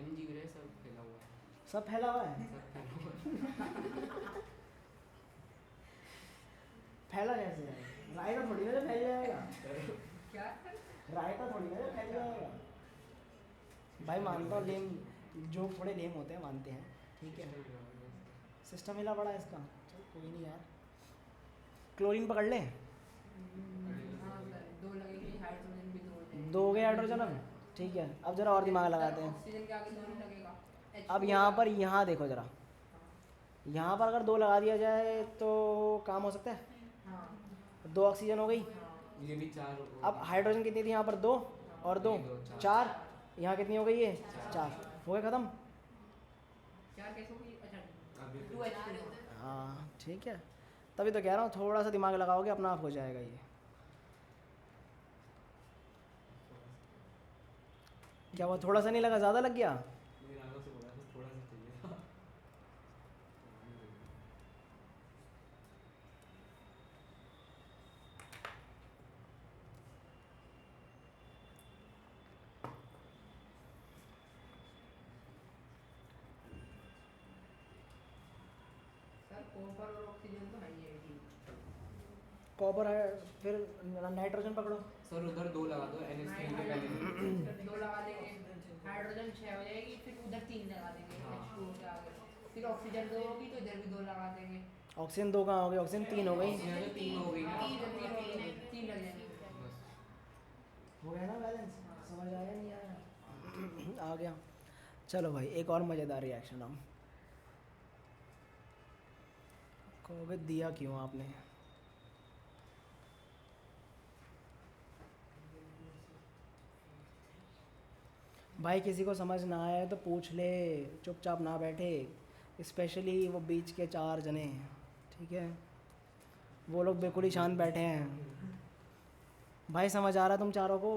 एमजी ग्रे सब फैला हुआ है, सब फैला हुआ है। सब फैला हुआ है। फैला कैसे है? रायता थोड़ी ना जो फैल जाएगा, क्या रायता थोड़ी ना जो फैल जाएगा। भाई मानता हूँ लेम, जो थोड़े लेम होते हैं मानते हैं, ठीक है। सिस्टम हिला पड़ा है इसका, चल कोई नहीं यार। क्लोरीन पकड़ ले, हाँ सर, 2 लगेंगे, हाइड्रोजन भी 2 लगेंगे। 2 हो गए हाइड्रोजन अब, ठीक है। अब जरा और दिमाग लगाते हैं। ऑक्सीजन के आगे 2 नहीं लगेगा। अब यहाँ पर, यहाँ देखो जरा, यहाँ पर अगर 2 लगा दिया जाए तो काम हो सकता है। हाँ 2 ऑक्सीजन हो गई। हाँ ये भी 4 हो अब हाइड्रोजन कितनी थी यहाँ पर? 2 और 2 ये 2, 4। यहाँ कितनी हो गई है? 4 हो गए ख़त्म। 4 कैसे होगी? अच्छा अभी 2H2। हाँ ठीक है, तभी तो कह रहा हूँ थोड़ा सा दिमाग लगाओगे अपना आप हो जाएगा ये। क्या वो थोड़ा सा नहीं लगा, ज़्यादा लग गया? मेरे आगे से बोला था थोड़ा सा चाहिए था। सर कॉपर और ऑक्सीजन तो है ही है ठीक। कॉपर है, फिर नाइट्रोजन पकड़ो। सर उधर 2 लगा दो NH3 के पहले। 2 लगा देंगे, हाइड्रोजन 6 हो जाएगी, फिर उधर 3 लगा देंगे हाँ। H2O के आगे। फिर ऑक्सीजन 2 होगी तो इधर भी 2 लगा देंगे। ऑक्सीजन 2 कहाँ हो गई? ऑक्सीजन 3 हो गई। ऑक्सीजन तो 3 हो गई ना। 3 लग जाएंगे। बस। हो गया ना बैलेंस? समझ आया नहीं आया? आ गया। चलो भाई एक और मज़ेदार रिएक्शन हम कहोगे दिया क्यों आपने? भाई किसी को समझ ना आए तो पूछ ले, चुपचाप ना बैठे। स्पेशली वो बीच के 4 जने, ठीक है, वो लोग बिल्कुल ही शांत बैठे हैं। भाई समझ आ रहा तुम चारों को?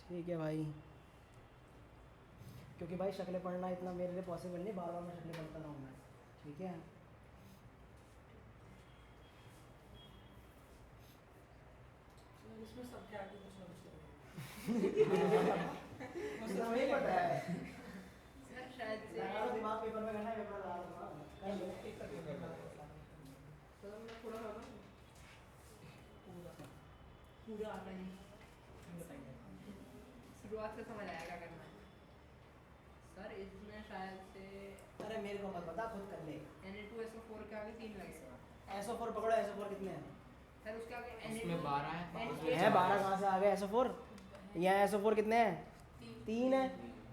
ठीक है भाई, क्योंकि भाई शक्लें पढ़ना इतना मेरे लिए पॉसिबल नहीं, बार बार मैं शक्लें पढ़ता रहूँ मैं, ठीक है। इसमें सबके आगे कुछ ना कुछ मुझे नहीं पता है। सर शायद से लगा लो दिमाग, पेपर में करना है, पेपर लगा लो दिमाग। कर लो। तो मैं थोड़ा सा पूरा आता नहीं, शुरुआत से समझ आएगा करना है। सर इसमें शायद से अरे मेरे को मत बता, खुद कर ले। Na2SO4 के आगे 3 लगेगा। SO4 पकड़ो, SO4 कितने हैं? सर उसके आगे उसमें 12 है, उसमें है 12 कहाँ से आ गए SO4? यहाँ SO4 कितने हैं? 3 है।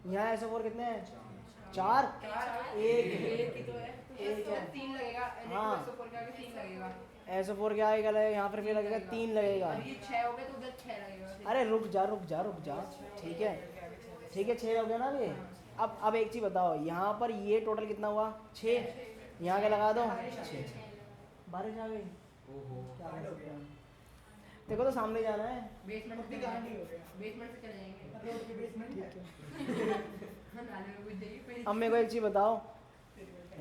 यहाँ SO4 कितने हैं? 4। 1 एक ही तो है, एक है। 3 लगेगा। हाँ। Na2SO4 के आगे 3 लगेगा। SO4 क्या आएगा? लगेगा यहाँ पर, फिर लगेगा 3 लगेगा। अब ये 6 हो गए तो उधर 6 लगेगा। अरे रुक जा रुक जा रुक जा, ठीक है ठीक है, 6 हो गया ना अभी। अब एक चीज़ बताओ, यहाँ पर ये टोटल कितना हुआ? 6। यहाँ के लगा दो 6। बारिश आ गई, ओहो। क्या कर सकते हैं? देखो तो सामने जाना है। बेसमेंट से गांडी हो गया। बेसमेंट से चले जाएंगे। रोड के बेसमेंट ठीक है। हाँ, नाले में घुस जाइए पहले। अब मेरे को एक चीज़ बताओ,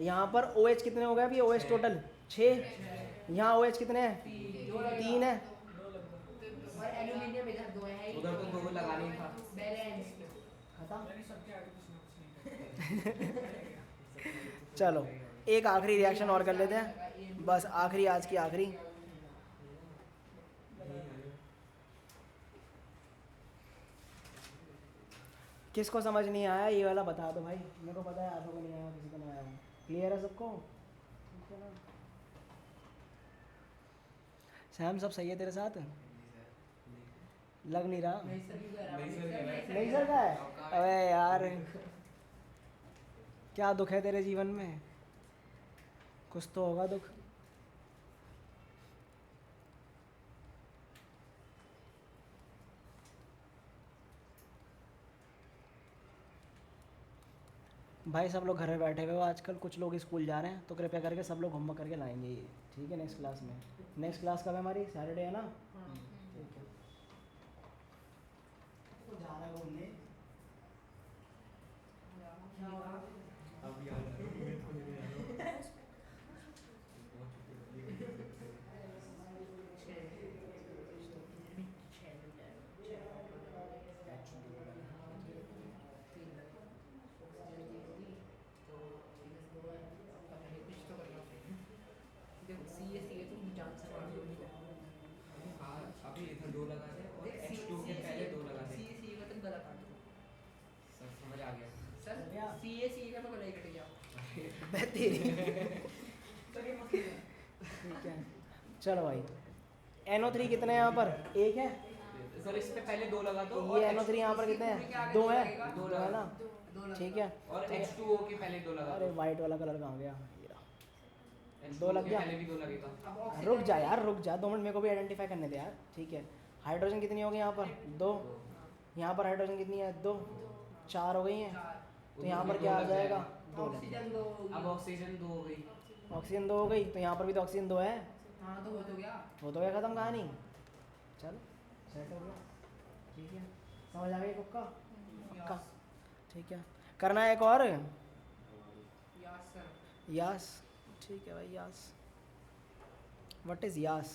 यहाँ पर OH कितने हो गए अभी? OH total 6। यहाँ OH कितने हैं? 3 है। और एल्यूमिनियम इधर 2 है। उधर तो 2 लगाना ही था। बैलेंस। खत्म। सबके आगे कुछ ना कुछ नहीं चलो एक आखिरी रिएक्शन और कर लेते हैं, बस आखिरी, आज की आखिरी। किसको समझ नहीं आया ये वाला बता दो भाई, मेरे को पता है आधों को नहीं आया, किसी को नहीं आया। क्लियर है सबको? ठीक है ना? सैम सब सही है तेरे साथ? लग नहीं रहा। नहीं सर भी कह रहा नहीं सर, नहीं सर का है? अबे यार क्या दुख है तेरे जीवन में? कुछ तो होगा दुख। भाई सब लोग घर में बैठे हुए हो आजकल, कुछ लोग स्कूल जा रहे हैं, तो कृपया करके सब लोग होमवर्क करके लाएंगे ये, ठीक है? नेक्स्ट क्लास में। नेक्स्ट क्लास कब है हमारी? सैटरडे है ना? ठीक है। तो जा रहा है घूमने। अब यार अबे तेरी चलिए मत कीजिए। ठीक है चलो भाई NO3 कितने हैं यहाँ पर एक है सर इस पे पहले 2 लगा दो ये NO3 यहाँ पर कितने इसके हैं आगे 2 दो है लगेगा। 2 है ना दो लगा ठीक है और H2O के पहले 2 लगा अरे दो वाइट वाला कलर कहाँ गया ये रहा। H2O दो लग के गया। पहले भी 2 लगेगा अब ऑक्सीजन रुक जा यार रुक जा 2 मिनट मेरे को भी आइडेंटिफाई करने दे यार ठीक है हाइड्रोजन कितनी होगी यहाँ पर 2 यहाँ पर हाइड्रोजन कितनी है 2 4 हो गई हैं चार। तो यहाँ पर क्या आ जाएगा 2 ऑक्सीजन दो होगी। अब ऑक्सीजन 2 हो गई ऑक्सीजन 2 हो गई तो यहाँ पर भी तो ऑक्सीजन 2 है हाँ तो हो तो गया। हो तो गया खत्म कहानी चल सेट हो गया ठीक है समझ आ गई पक्का पक्का ठीक है करना है एक और यस सर। यास ठीक है भाई यास व्हाट इज़ यास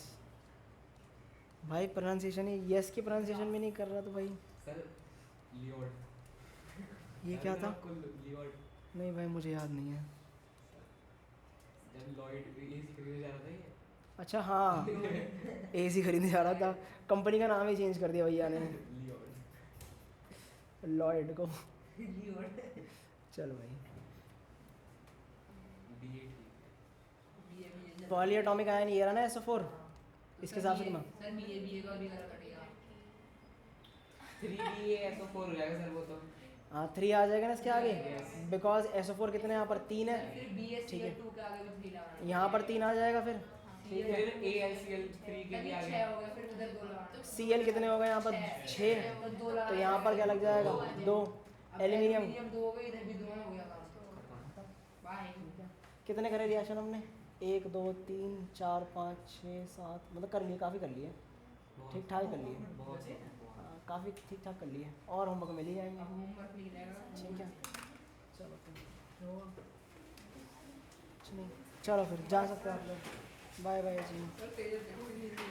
भाई प्रोनाउंसिएशन ही यस की प्रोनाउंसिएशन भी नहीं कर रहा तो भाई सर लियोड ये क्या था लियोड नहीं भाई मुझे याद नहीं है जब लॉयड ये खरीदने जा रहा था ये अच्छा हाँ AC खरीदने जा रहा था कंपनी का नाम ही चेंज कर दिया भैया ने लियोड लॉयड को लियोड। चलो भाई BA पॉलीएटॉमिक आयन ये रहा ना SO4 इसके हिसाब से तुम्हें सर BA का भी कलर कटेगा। 3BA SO4 हो जाएगा सर वो तो हाँ 3 आ जाएगा ना इसके आगे Yes. बिकॉज SO4 कितने यहाँ पर 3 है फिर ठीक है। BSCl2 के आगे भी 3 लगाना। यहाँ पर 3 आ जाएगा फिर ठीक है फिर AlCl3 के भी तभी आगे 6 हो गया फिर उधर 2 लगाना। Cl कितने हो गए यहाँ पर 6 तो 2 लगा। तो यहाँ पर क्या लग जाएगा 2 अब एल्यूमिनियम 2 हो गए इधर भी 2 हो गया काम। बाय। कितने करे रिएक्शन हमने 1 2 3 4 5 6 7 मतलब कर लिए काफ़ी कर लिए ठीक ठाक कर लिए बहुत हाँ, काफ़ी ठीक ठाक कर लिए और होमवर्क मिल ही जाएंगे अब होमवर्क लिख लेगा। ठीक है चलो फिर कुछ नहीं चलो फिर जा सकते हैं आप लोग बाय बाय जी सर तेज देखो कितनी